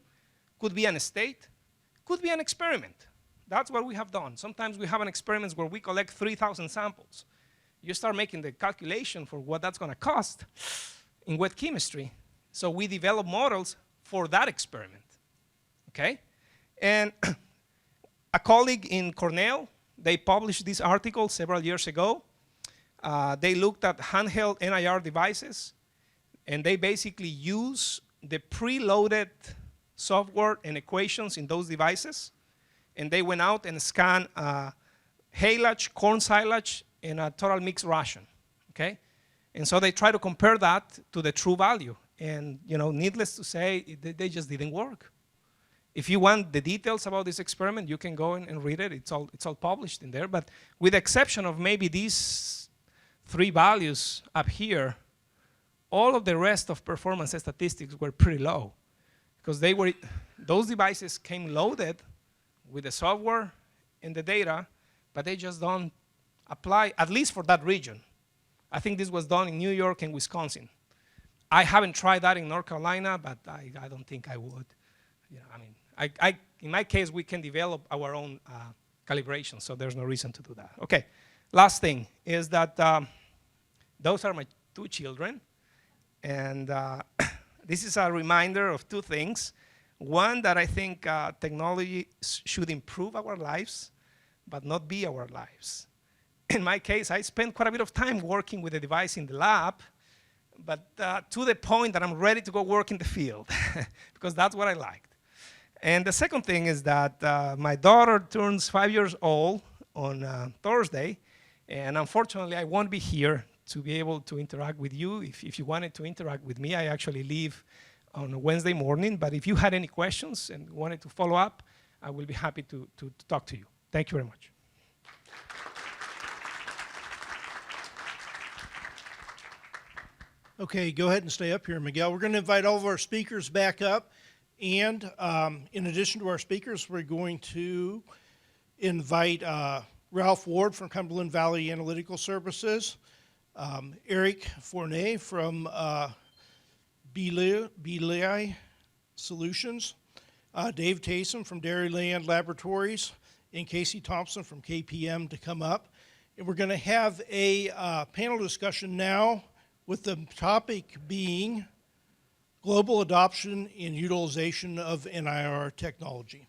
could be an state, could be an experiment. That's what we have done. Sometimes we have an experiments where we collect 3,000 samples. you start making the calculation for what that's going to cost in wet chemistry. So we develop models for that experiment, okay? And a colleague in Cornell, they published this article several years ago. They looked at handheld NIR devices, and they basically use the preloaded software and equations in those devices, and they went out and scanned haylage, corn silage, and a total mixed ration, okay? And so they try to compare that to the true value. And needless to say, they just didn't work. If you want the details about this experiment, you can go and read it. It's all published in there. But with the exception of maybe these 3 values up here, all of the rest of performance statistics were pretty low, because those devices came loaded with the software and the data, but they just don't apply, at least for that region. I think this was done in New York and Wisconsin. I haven't tried that in North Carolina, but I don't think I would. In my case, we can develop our own calibration, so there's no reason to do that. Okay, last thing is that those are my 2 children, and this is a reminder of 2 things. One, that I think technology should improve our lives, but not be our lives. In my case, I spent quite a bit of time working with a device in the lab, but to the point that I'm ready to go work in the field, because that's what I liked. And the second thing is that my daughter turns 5 years old on Thursday, and unfortunately I won't be here to be able to interact with you. If you wanted to interact with me, I actually leave on a Wednesday morning, but if you had any questions and wanted to follow up, I will be happy to talk to you. Thank you very much. Okay, go ahead and stay up here, Miguel. We're going to invite all of our speakers back up. And in addition to our speakers, we're going to invite Ralph Ward from Cumberland Valley Analytical Services, Eric Fournet from Belay Solutions, Dave Taysom from Dairyland Laboratories, and Casey Thompson from KPM to come up. And we're going to have a panel discussion now with the topic being global adoption and utilization of NIR technology.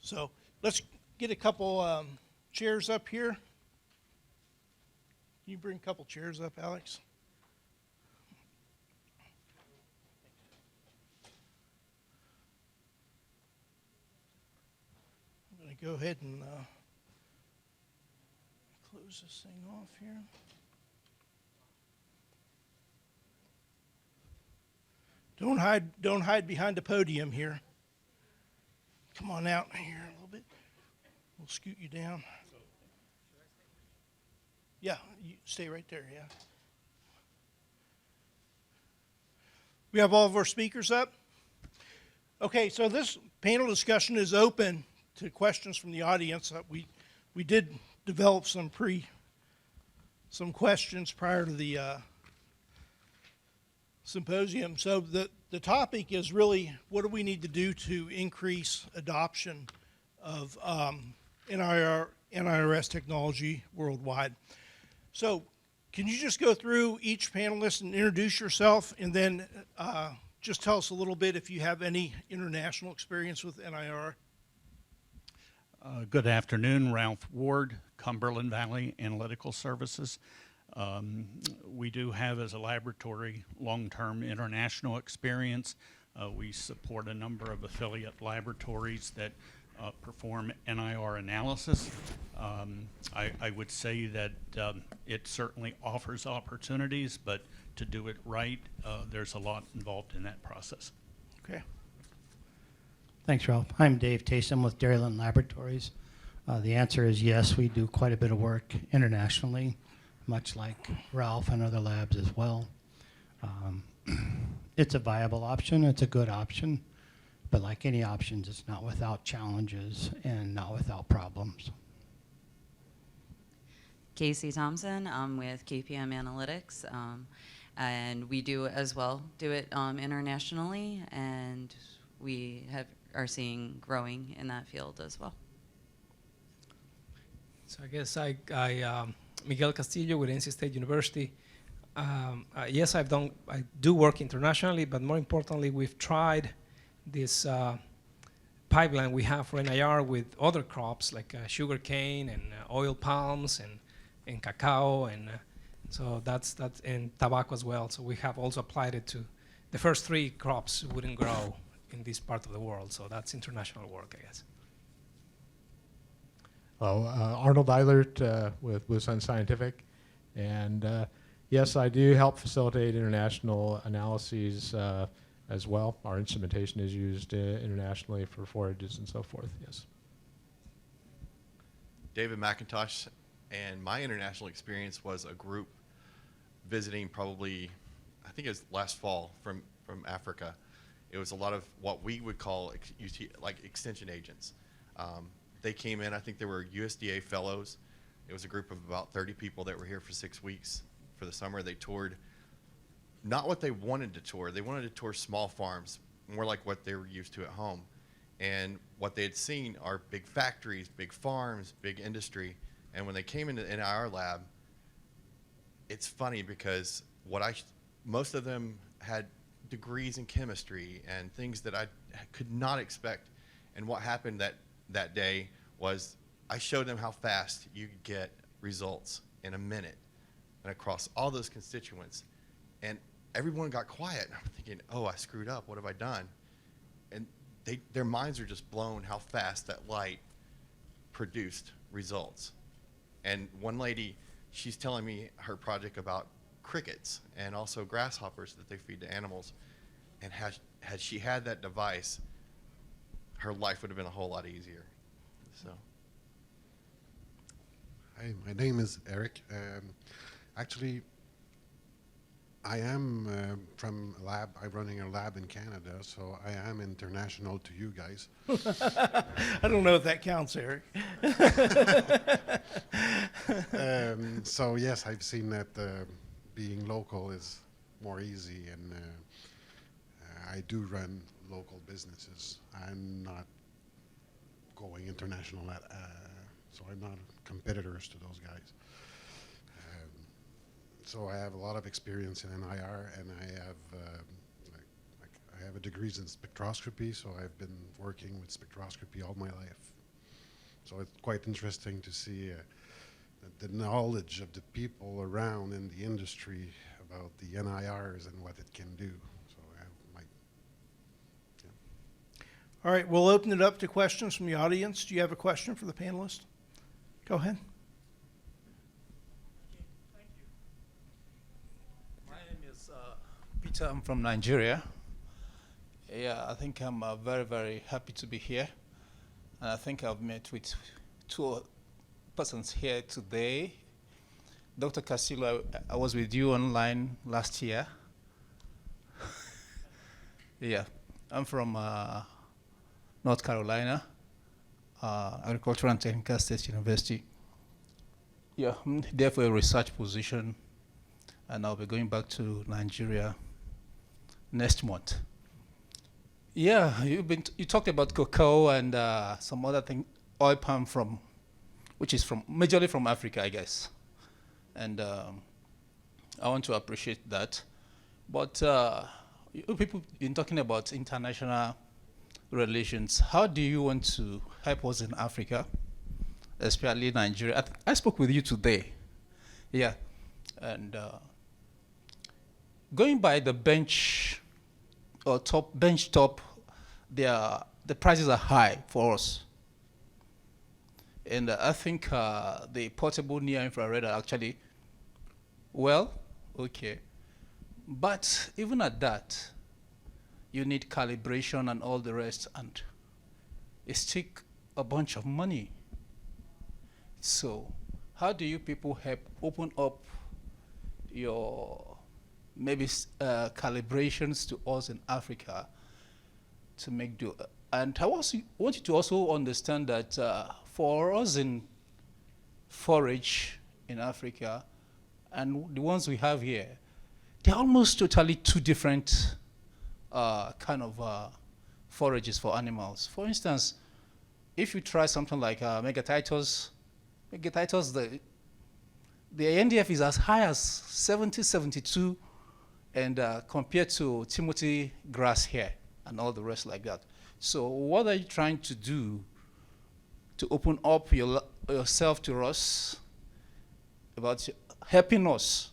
So let's get a couple chairs up here. Can you bring a couple chairs up, Alex? I'm going to go ahead and close this thing off here. Don't hide behind the podium here. Come on out here a little bit. We'll scoot you down. Yeah, you stay right there, yeah. We have all of our speakers up? Okay, so this panel discussion is open to questions from the audience. We did develop some questions prior to the symposium. So the topic is really, what do we need to do to increase adoption of NIRS technology worldwide? So can you just go through each panelist and introduce yourself, and then just tell us a little bit if you have any international experience with NIR? Good afternoon, Ralph Ward, Cumberland Valley Analytical Services. We do have, as a laboratory, long-term international experience. We support a number of affiliate laboratories that perform NIR analysis. I would say that it certainly offers opportunities, but to do it right, there's a lot involved in that process. Okay. Thanks, Ralph. I'm Dave Taysom with Dairyland Laboratories. The answer is yes, we do quite a bit of work internationally, much like Ralph and other labs as well. It's a viable option, it's a good option, but like any options, it's not without challenges and not without problems. Casey Thompson, I'm with KPM Analytics, and we do as well do it internationally, and we are seeing growing in that field as well. So I guess Miguel Castillo with NC State University. Yes, I do work internationally, but more importantly, we've tried this pipeline we have for NIR with other crops like sugar cane and oil palms and cacao, and so that's and tobacco as well. So we have also applied it to the first 3 crops wouldn't grow in this part of the world. So that's international work, I guess. Arnold Eilert with Blue Sun Scientific, and yes, I do help facilitate international analyses as well. Our instrumentation is used internationally for forages and so forth, yes. David McIntosh, and my international experience was a group visiting probably, I think it was last fall from Africa. It was a lot of what we would call like extension agents. They came in, I think they were USDA fellows. It was a group of about 30 people that were here for 6 weeks for the summer. They toured not what they wanted to tour. They wanted to tour small farms, more like what they were used to at home. And what they had seen are big factories, big farms, big industry. And when they came into the NIR lab, it's funny because most of them had degrees in chemistry and things that I could not expect. And what happened that day was I showed them how fast you could get results in a minute and across all those constituents. And everyone got quiet. I'm thinking, oh, I screwed up. What have I done? And their minds are just blown how fast that light produced results. And one lady, she's telling me her project about crickets and also grasshoppers that they feed to animals. And had she had that device, her life would have been a whole lot easier. So. Hi, my name is Eric. Actually, I am from a lab. I'm running a lab in Canada, so I am international to you guys. I don't know if that counts, Eric. So yes, I've seen that being local is more easy, and I do run local businesses. I'm not going international, so I'm not competitors to those guys. So I have a lot of experience in NIR, and I have a degrees in spectroscopy, so I've been working with spectroscopy all my life. So it's quite interesting to see the knowledge of the people around in the industry about the NIRs and what it can do. So I have All right, we'll open it up to questions from the audience. Do you have a question for the panelists? Go ahead. Thank you. My name is Peter. I'm from Nigeria. Yeah, I think I'm very, very happy to be here. And I think I've met with 2 persons here today. Dr. Castillo, I was with you online last year. Yeah, I'm from North Carolina, Agricultural and Technical State University. Yeah, I'm there for a research position, and I'll be going back to Nigeria next month. Yeah, you talked about cocoa and some other thing, oil palm which is majorly from Africa, I guess. And I want to appreciate that. But you people been talking about international relations. How do you want to help us in Africa, especially Nigeria? I spoke with you today. Yeah. And going by the bench top, the prices are high for us. And I think the portable near infrared are actually, well, okay. But even at that, you need calibration and all the rest, and it's take a bunch of money. So how do you people help open up your maybe calibrations to us in Africa to make do? And I want you to also understand that for us in forage in Africa and the ones we have here, they're almost totally 2 different kind of forages for animals. For instance, if you try something like megatitus, the NDF is as high as 70, 72, and compared to Timothy grass here and all the rest like that. So what are you trying to do to open up yourself to us about helping us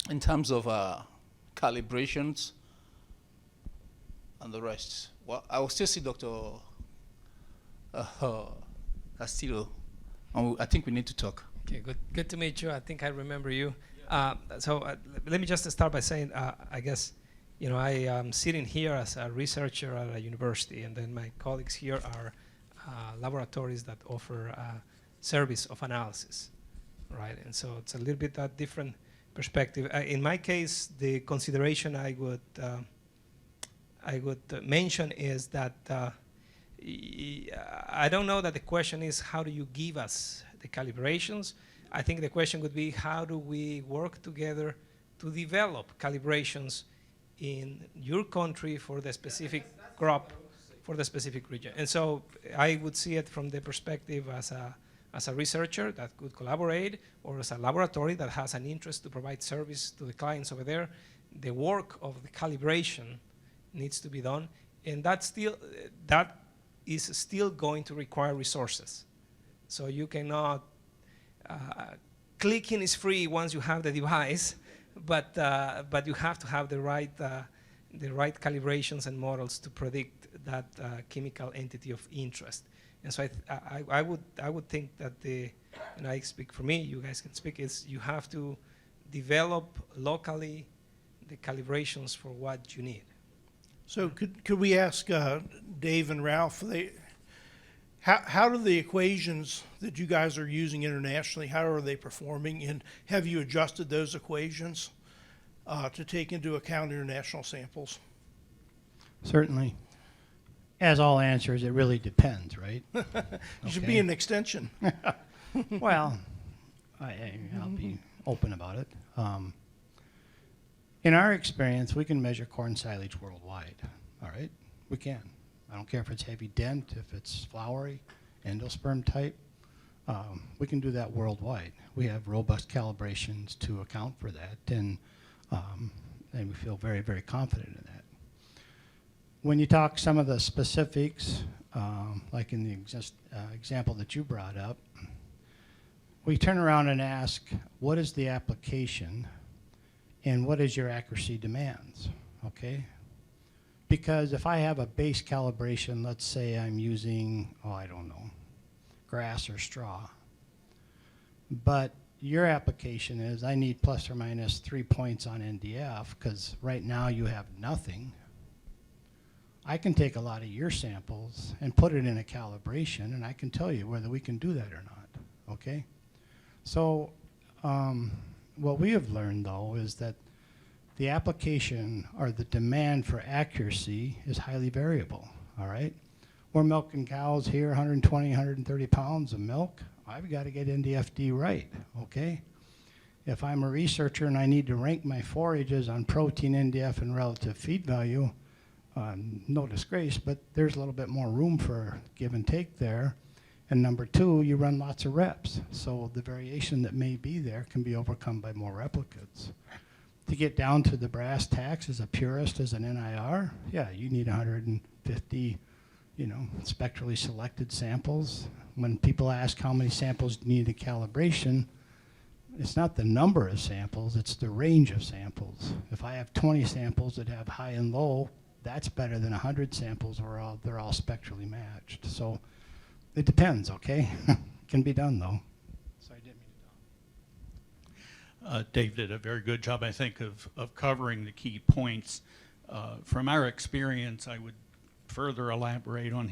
in terms of calibrations and the rest? Well, I will still see Dr. Castillo. I think we need to talk. Okay, good to meet you. I think I remember you. Let me just start by saying, I guess, you know, I am sitting here as a researcher at a university, and then my colleagues here are laboratories that offer service of analysis, right? And so it's a little bit a different perspective. In my case, the consideration I would mention is that I don't know that the question is how do you give us the calibrations. I think the question would be how do we work together to develop calibrations in your country for the specific crop, for the specific region. And so I would see it from the perspective as a researcher that could collaborate, or as a laboratory that has an interest to provide service to the clients over there. The work of the calibration needs to be done, and that is still going to require resources. So you cannot, clicking is free once you have the device, but you have to have the right calibrations and models to predict that chemical entity of interest. And so I would think that and I speak for me, you guys can speak, is you have to develop locally the calibrations for what you need. So could we ask Dave and Ralph, how do the equations that you guys are using internationally, how are they performing, and have you adjusted those equations to take into account international samples? Certainly. As all answers, it really depends, right? You should be an extension. Well, I'll be open about it. In our experience, we can measure corn silage worldwide, all right? We can. I don't care if it's heavy dent, if it's flowery, endosperm type. We can do that worldwide. We have robust calibrations to account for that, and we feel very, very confident in that. When you talk some of the specifics, like in the example that you brought up, we turn around and ask, what is the application and what is your accuracy demands, okay? Because if I have a base calibration, let's say I'm using, I don't know, grass or straw, but your application is I need plus or minus 3 points on NDF because right now you have nothing. I can take a lot of your samples and put it in a calibration, and I can tell you whether we can do that or not, okay? So what we have learned, though, is that the application or the demand for accuracy is highly variable, all right? We're milking cows here, 120, 130 pounds of milk. I've got to get NDFD right, okay? If I'm a researcher and I need to rank my forages on protein, NDF, and relative feed value, no disgrace, but there's a little bit more room for give and take there. And number two, you run lots of reps. So the variation that may be there can be overcome by more replicates. To get down to the brass tacks as a purist, as an NIR, yeah, you need 150, spectrally selected samples. When people ask how many samples need a calibration, it's not the number of samples, it's the range of samples. If I have 20 samples that have high and low, that's better than 100 samples where they're all spectrally matched. So it depends, okay? Can be done, though. Sorry, I didn't mean to talk. Dave did a very good job, I think, of covering the key points. From our experience, I would further elaborate on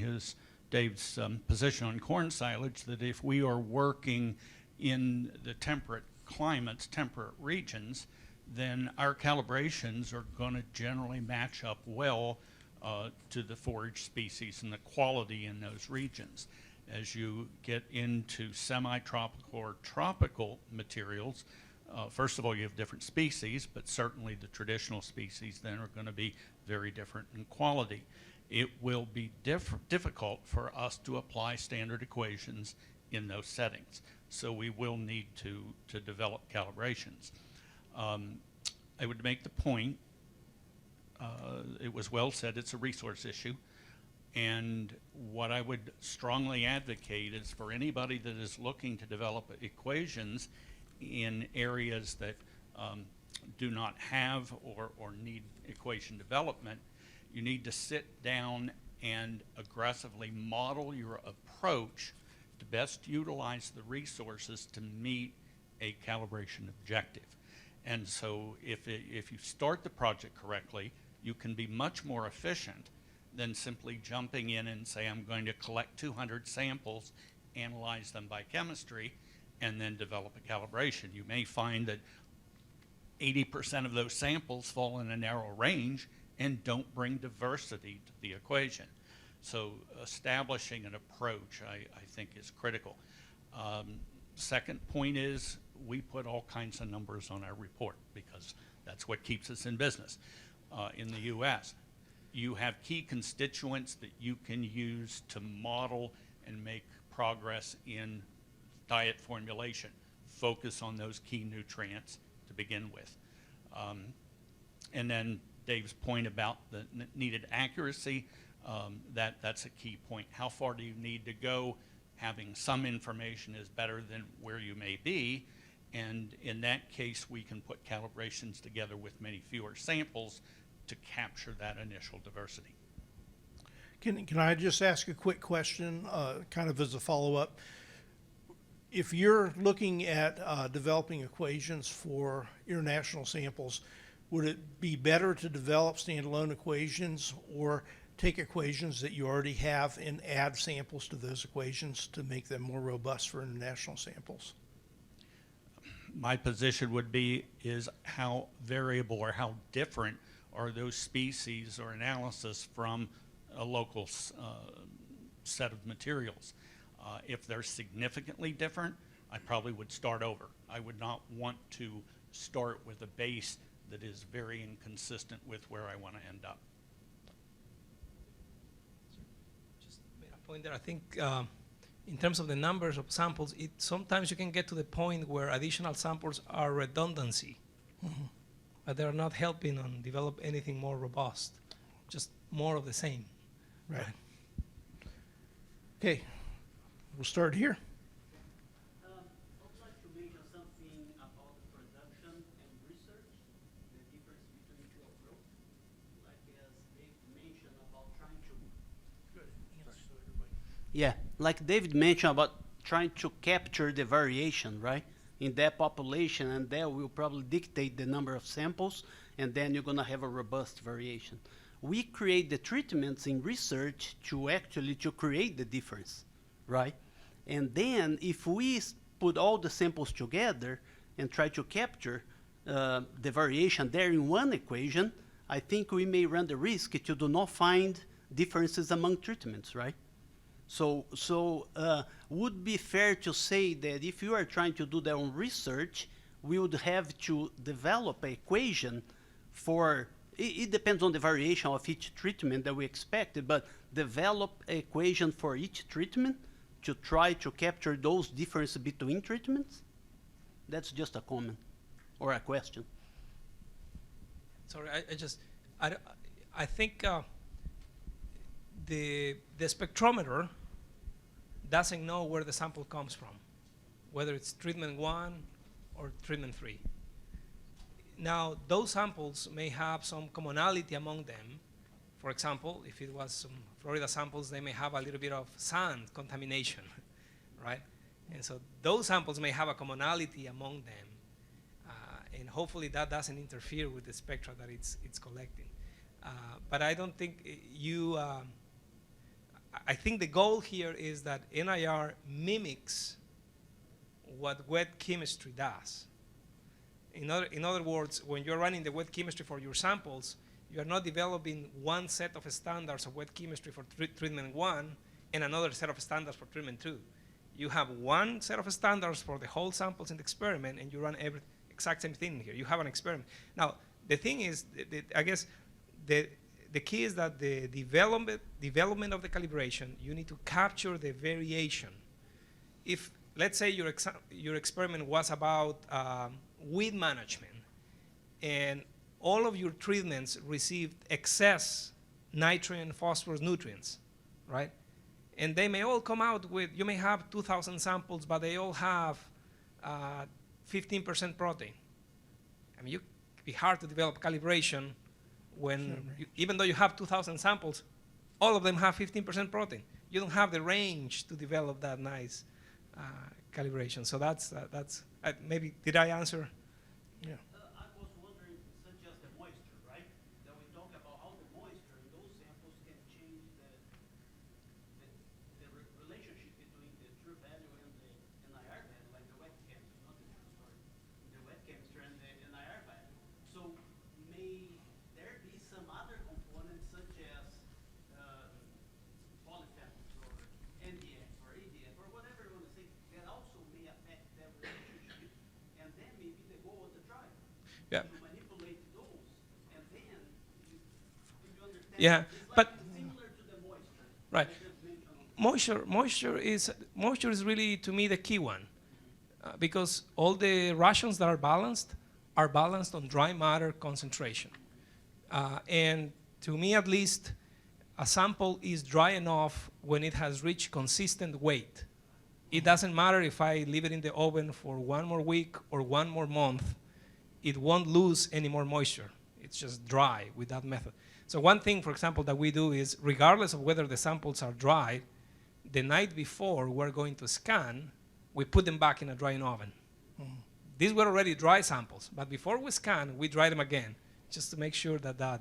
Dave's position on corn silage, that if we are working in the temperate climates, temperate regions, then our calibrations are going to generally match up well to the forage species and the quality in those regions. As you get into semi-tropical or tropical materials, first of all, you have different species, but certainly the traditional species then are going to be very different in quality. It will be difficult for us to apply standard equations in those settings. so we will need to develop calibrations. I would make the point, it was well said, it's a resource issue. And what I would strongly advocate is for anybody that is looking to develop equations in areas that do not have or need equation development, you need to sit down and aggressively model your approach to best utilize the resources to meet a calibration objective. And so if you start the project correctly, you can be much more efficient than simply jumping in and say, I'm going to collect 200 samples, analyze them by chemistry, and then develop a calibration. You may find that 80% of those samples fall in a narrow range and don't bring diversity to the equation. So establishing an approach, I think, is critical. Second point is we put all kinds of numbers on our report because that's what keeps us in business. In the US, you have key constituents that you can use to model and make progress in diet formulation. Focus on those key nutrients to begin with. And then Dave's point about the needed accuracy, that's a key point. How far do you need to go? Having some information is better than where you may be. And in that case, we can put calibrations together with many fewer samples to capture that initial diversity. Can I just ask a quick question, kind of as a follow-up? If you're looking at developing equations for international samples, would it be better to develop standalone equations or take equations that you already have and add samples to those equations to make them more robust for international samples? My position would be is how variable or how different are those species or analysis from a local set of materials. If they're significantly different, I probably would start over. I would not want to start with a base that is very inconsistent with where I want to end up. Just made a point there. I think in terms of the numbers of samples, sometimes you can get to the point where additional samples are redundancy. Mm-hmm. But they're not helping on develop anything more robust, just more of the same. Right. Okay, we'll start here. I would like to mention something about production and research, the difference between two approaches. Like as Dave mentioned about trying to. Yeah, like David mentioned about trying to capture the variation, right, in that population, and that will probably dictate the number of samples, and then you're going to have a robust variation. We create the treatments in research to actually to create the difference, right? And then if we put all the samples together and try to capture the variation there in one equation, I think we may run the risk to do not find differences among treatments, right? So would be fair to say that if you are trying to do their own research, we would have to develop an equation for, it depends on the variation of each treatment that we expected, but develop an equation for each treatment to try to capture those differences between treatments? That's just a comment or a question. Sorry, I think the spectrometer doesn't know where the sample comes from, whether it's treatment 1 or treatment 3. Now, those samples may have some commonality among them. For example, if it was some Florida samples, they may have a little bit of sand contamination, right? And so those samples may have a commonality among them, and hopefully that doesn't interfere with the spectra that it's collecting. But I don't think I think the goal here is that NIR mimics what wet chemistry does. In other words, when you're running the wet chemistry for your samples, you are not developing one set of standards of wet chemistry for treatment 1 and another set of standards for treatment 2. You have one set of standards for the whole samples in the experiment, and you run every exact same thing here. You have an experiment. Now, the thing is, I guess, the key is that the development of the calibration, you need to capture the variation. If let's say your experiment was about weed management, and all of your treatments received excess nitrogen, phosphorus nutrients, right? And they may all come out with, you may have 2,000 samples, but they all have 15% protein. I mean, it'd be hard to develop calibration when, even though you have 2,000 samples, all of them have 15% protein. You don't have the range to develop that nice calibration. So that's maybe, did I answer? Yeah. I was wondering, such as the moisture, right? That we talk about how the moisture in those samples can change the relationship between the true value and the NIR value, like the wet chemistry, not the true story, the wet chemistry and the NIR value. So may there be some other components such as polyphenols or NDX or ADF or whatever you want to say that also may affect that relationship, and then maybe the goal of the trial Yeah. to manipulate those, and then you understand. Yeah, it's like but similar to the moisture. right. I just mentioned. Moisture is really, to me, the key one, because all the rations that are balanced on dry matter concentration. And to me, at least, a sample is dry enough when it has reached consistent weight. It doesn't matter if I leave it in the oven for 1 more week or 1 more month, it won't lose any more moisture. It's just dry with that method. So one thing, for example, that we do is, regardless of whether the samples are dry, the night before we're going to scan, we put them back in a drying oven. These were already dry samples, but before we scan, we dry them again, just to make sure that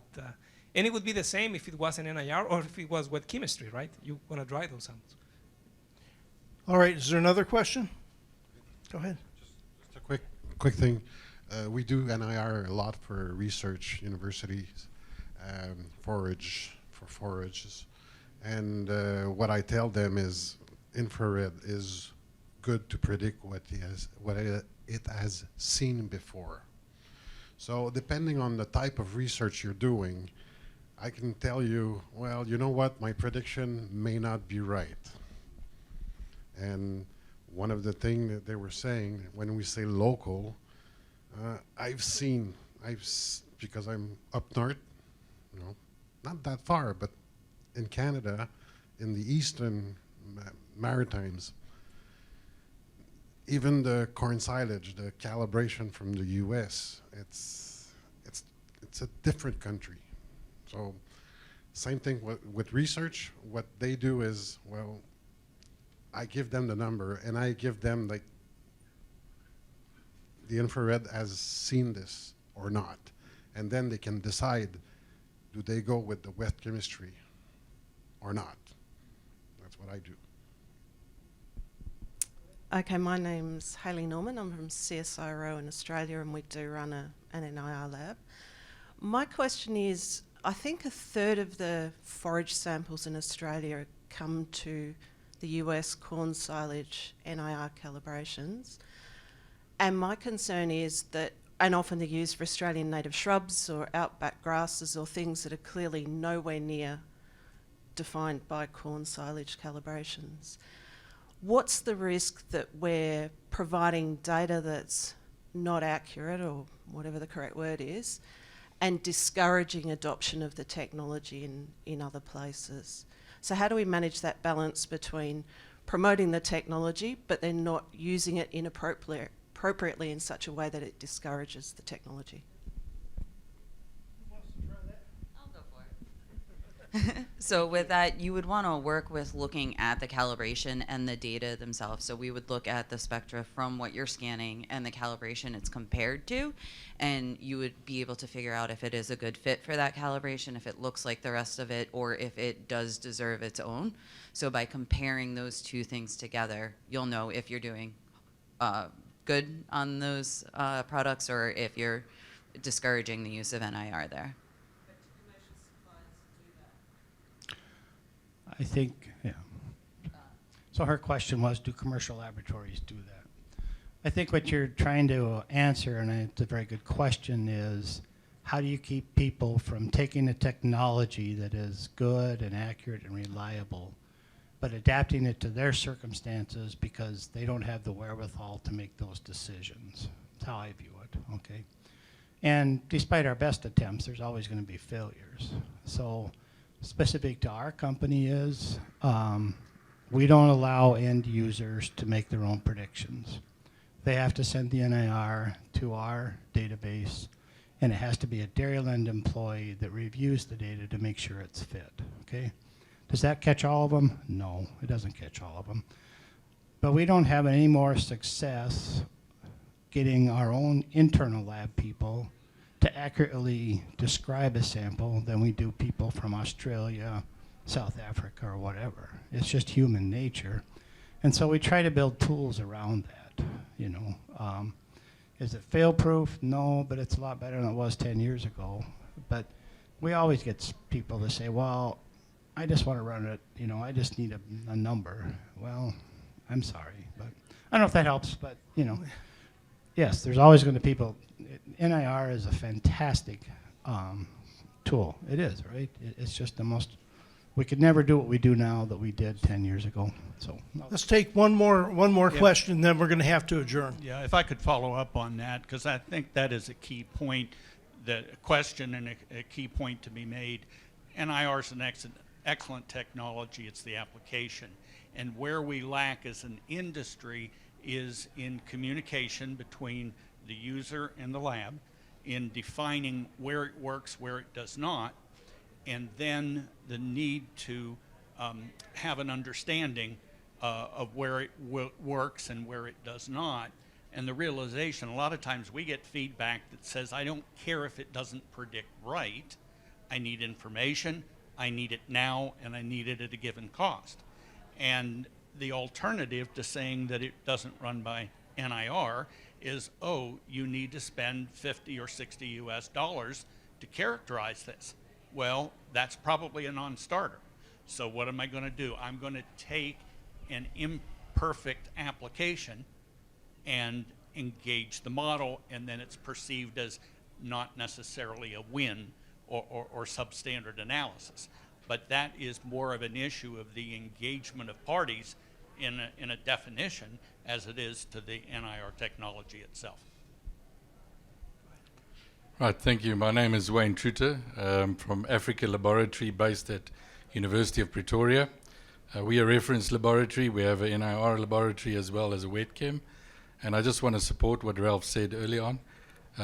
and it would be the same if it was an NIR or if it was wet chemistry, right? You want to dry those samples. All right, is there another question? Go ahead. Just a quick thing. We do NIR a lot for research universities, forages. And what I tell them is infrared is good to predict what it has seen before. So depending on the type of research you're doing, I can tell you, well, you know what, my prediction may not be right. And one of the things that they were saying, when we say local, because I'm up north, not that far, but in Canada, in the eastern Maritimes, even the corn silage, the calibration from the U.S., it's a different country. So same thing with research. What they do is, well, I give them the number and I give them like the infrared has seen this or not. And then they can decide, do they go with the wet chemistry or not? That's what I do. Okay, my name's Hayley Norman. I'm from CSIRO in Australia, and we do run an NIR lab. My question is, I think 1/3 of the forage samples in Australia come to the US corn silage NIR calibrations. And my concern is that, and often they're used for Australian native shrubs or outback grasses or things that are clearly nowhere near defined by corn silage calibrations. What's the risk that we're providing data that's not accurate, or whatever the correct word is, and discouraging adoption of the technology in other places? So how do we manage that balance between promoting the technology but then not using it appropriately in such a way that it discourages the technology? I'll go for it. So with that, you would want to work with looking at the calibration and the data themselves. So we would look at the spectra from what you're scanning and the calibration it's compared to, and you would be able to figure out if it is a good fit for that calibration, if it looks like the rest of it, or if it does deserve its own. So by comparing those two things together, you'll know if you're doing good on those products or if you're discouraging the use of NIR there. I think, yeah. So her question was, do commercial laboratories do that? I think what you're trying to answer, and it's a very good question, is how do you keep people from taking a technology that is good and accurate and reliable, but adapting it to their circumstances because they don't have the wherewithal to make those decisions. That's how I view it, okay? And despite our best attempts, there's always going to be failures. So specific to our company is we don't allow end users to make their own predictions. They have to send the NIR to our database, and it has to be a Dairyland employee that reviews the data to make sure it's fit, okay? Does that catch all of them? No, it doesn't catch all of them. But we don't have any more success getting our own internal lab people to accurately describe a sample than we do people from Australia, South Africa, or whatever. It's just human nature. And so we try to build tools around that, you know. Is it fail-proof? No, but it's a lot better than it was 10 years ago. But we always get people to say, well, I just want to run it, you know, I just need a number. Well, I'm sorry, but I don't know if that helps, but, you know, yes, there's always going to be people. NIR is a fantastic tool. It is, right? It's just the most, we could never do what we do now that we did 10 years ago. So Let's take one more question, then we're going to have to adjourn. Yeah, if I could follow up on that, because I think that is a key point, a question and a key point to be made. NIR is an excellent technology. It's the application. And where we lack as an industry is in communication between the user and the lab, in defining where it works, where it does not, and then the need to have an understanding of where it works and where it does not. And the realization, a lot of times we get feedback that says, I don't care if it doesn't predict right, I need information, I need it now, and I need it at a given cost. And the alternative to saying that it doesn't run by NIR is, oh, you need to spend 50 or 60 US dollars to characterize this. Well, that's probably a non-starter. So what am I going to do? I'm going to take an imperfect application and engage the model, and then it's perceived as not necessarily a win or substandard analysis. But that is more of an issue of the engagement of parties in a definition as it is to the NIR technology itself. Right, thank you. My name is Wayne Truter from Africa Laboratory based at University of Pretoria. We are a reference laboratory. We have a NIR laboratory as well as a wet chem. And I just want to support what Ralph said early on.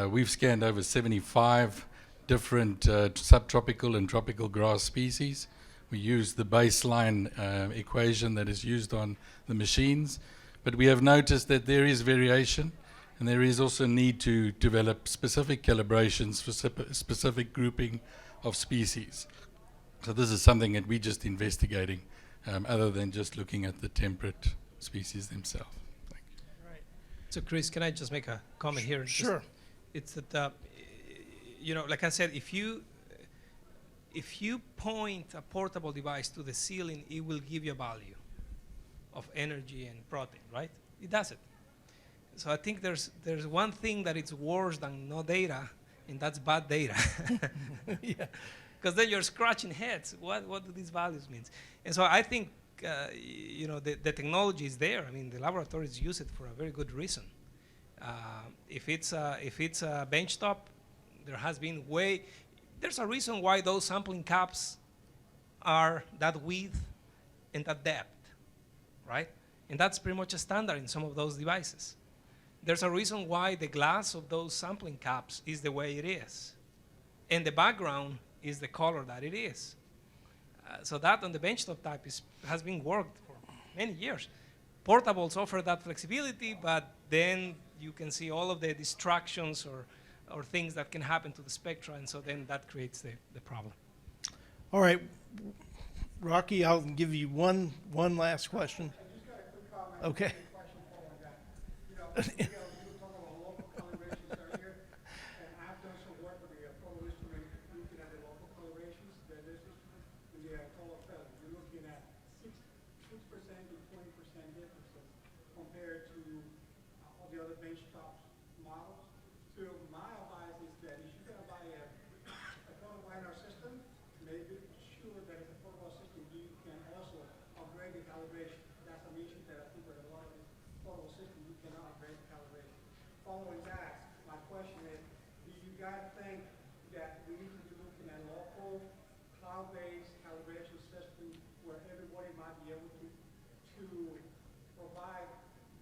We've scanned over 75 different subtropical and tropical grass species. We use the baseline equation that is used on the machines. But we have noticed that there is variation, and there is also a need to develop specific calibrations for specific grouping of species. So this is something that we're just investigating, other than just looking at the temperate species themselves. Thank you. Right. So Chris, can I just make a comment here? Sure. It's that, you know, like I said, if you point a portable device to the ceiling, it will give you a value of energy and protein, right? It does it. So I think there's one thing that it's worse than no data, and that's bad data. Yeah. Because then you're scratching heads. What do these values mean? And so I think you know, the technology is there. I mean, the laboratories use it for a very good reason. If it's a benchtop, there has been there's a reason why those sampling caps are that width and that depth, right? And that's pretty much a standard in some of those devices. There's a reason why the glass of those sampling caps is the way it is. And the background is the color that it is. So that on the benchtop type has been worked for many years. Portables offer that flexibility, but then you can see all of the distractions or things that can happen to the spectra, and so then that creates the problem. All right, Rocky, I'll give you one last question. I just got a quick comment. Okay. Quick question following that. You know, you were talking about local calibrations earlier, and I've done some work with the photo instrument looking at the local calibrations. That is in the color film. You're looking at 6% to 20% differences compared to all the other benchtop models. So my advice is that if you're going to buy a photo LiDAR system, make sure that it's a portable system you can also upgrade the ground-based calibration. Following that, my question is, do you guys think that we need to be looking at local cloud-based calibration systems where everybody might be able to provide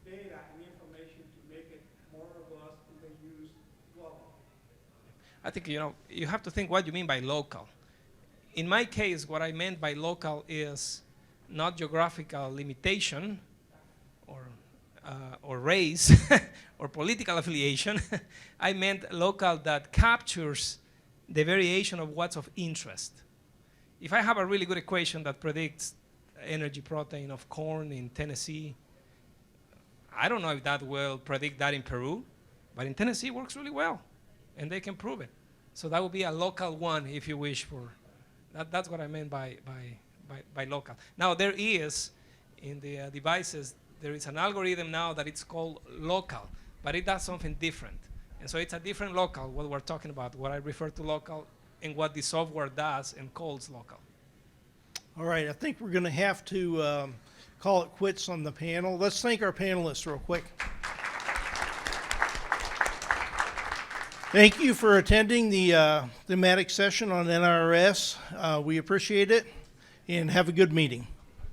data and information to make it more robust and be used globally? I think, you have to think what you mean by local. In my case, what I meant by local is not geographical limitation or race or political affiliation. I meant local that captures the variation of what's of interest. If I have a really good equation that predicts energy protein of corn in Tennessee, I don't know if that will predict that in Peru, but in Tennessee it works really well, and they can prove it. So that would be a local one, if you wish for. That's what I meant by local. Now there is, in the devices, there is an algorithm now that it's called local, but it does something different. And so it's a different local, what we're talking about, what I refer to local, and what the software does and calls local. All right, I think we're going to have to call it quits on the panel. Let's thank our panelists real quick. Thank you for attending the thematic session on NIRS. We appreciate it, and have a good meeting.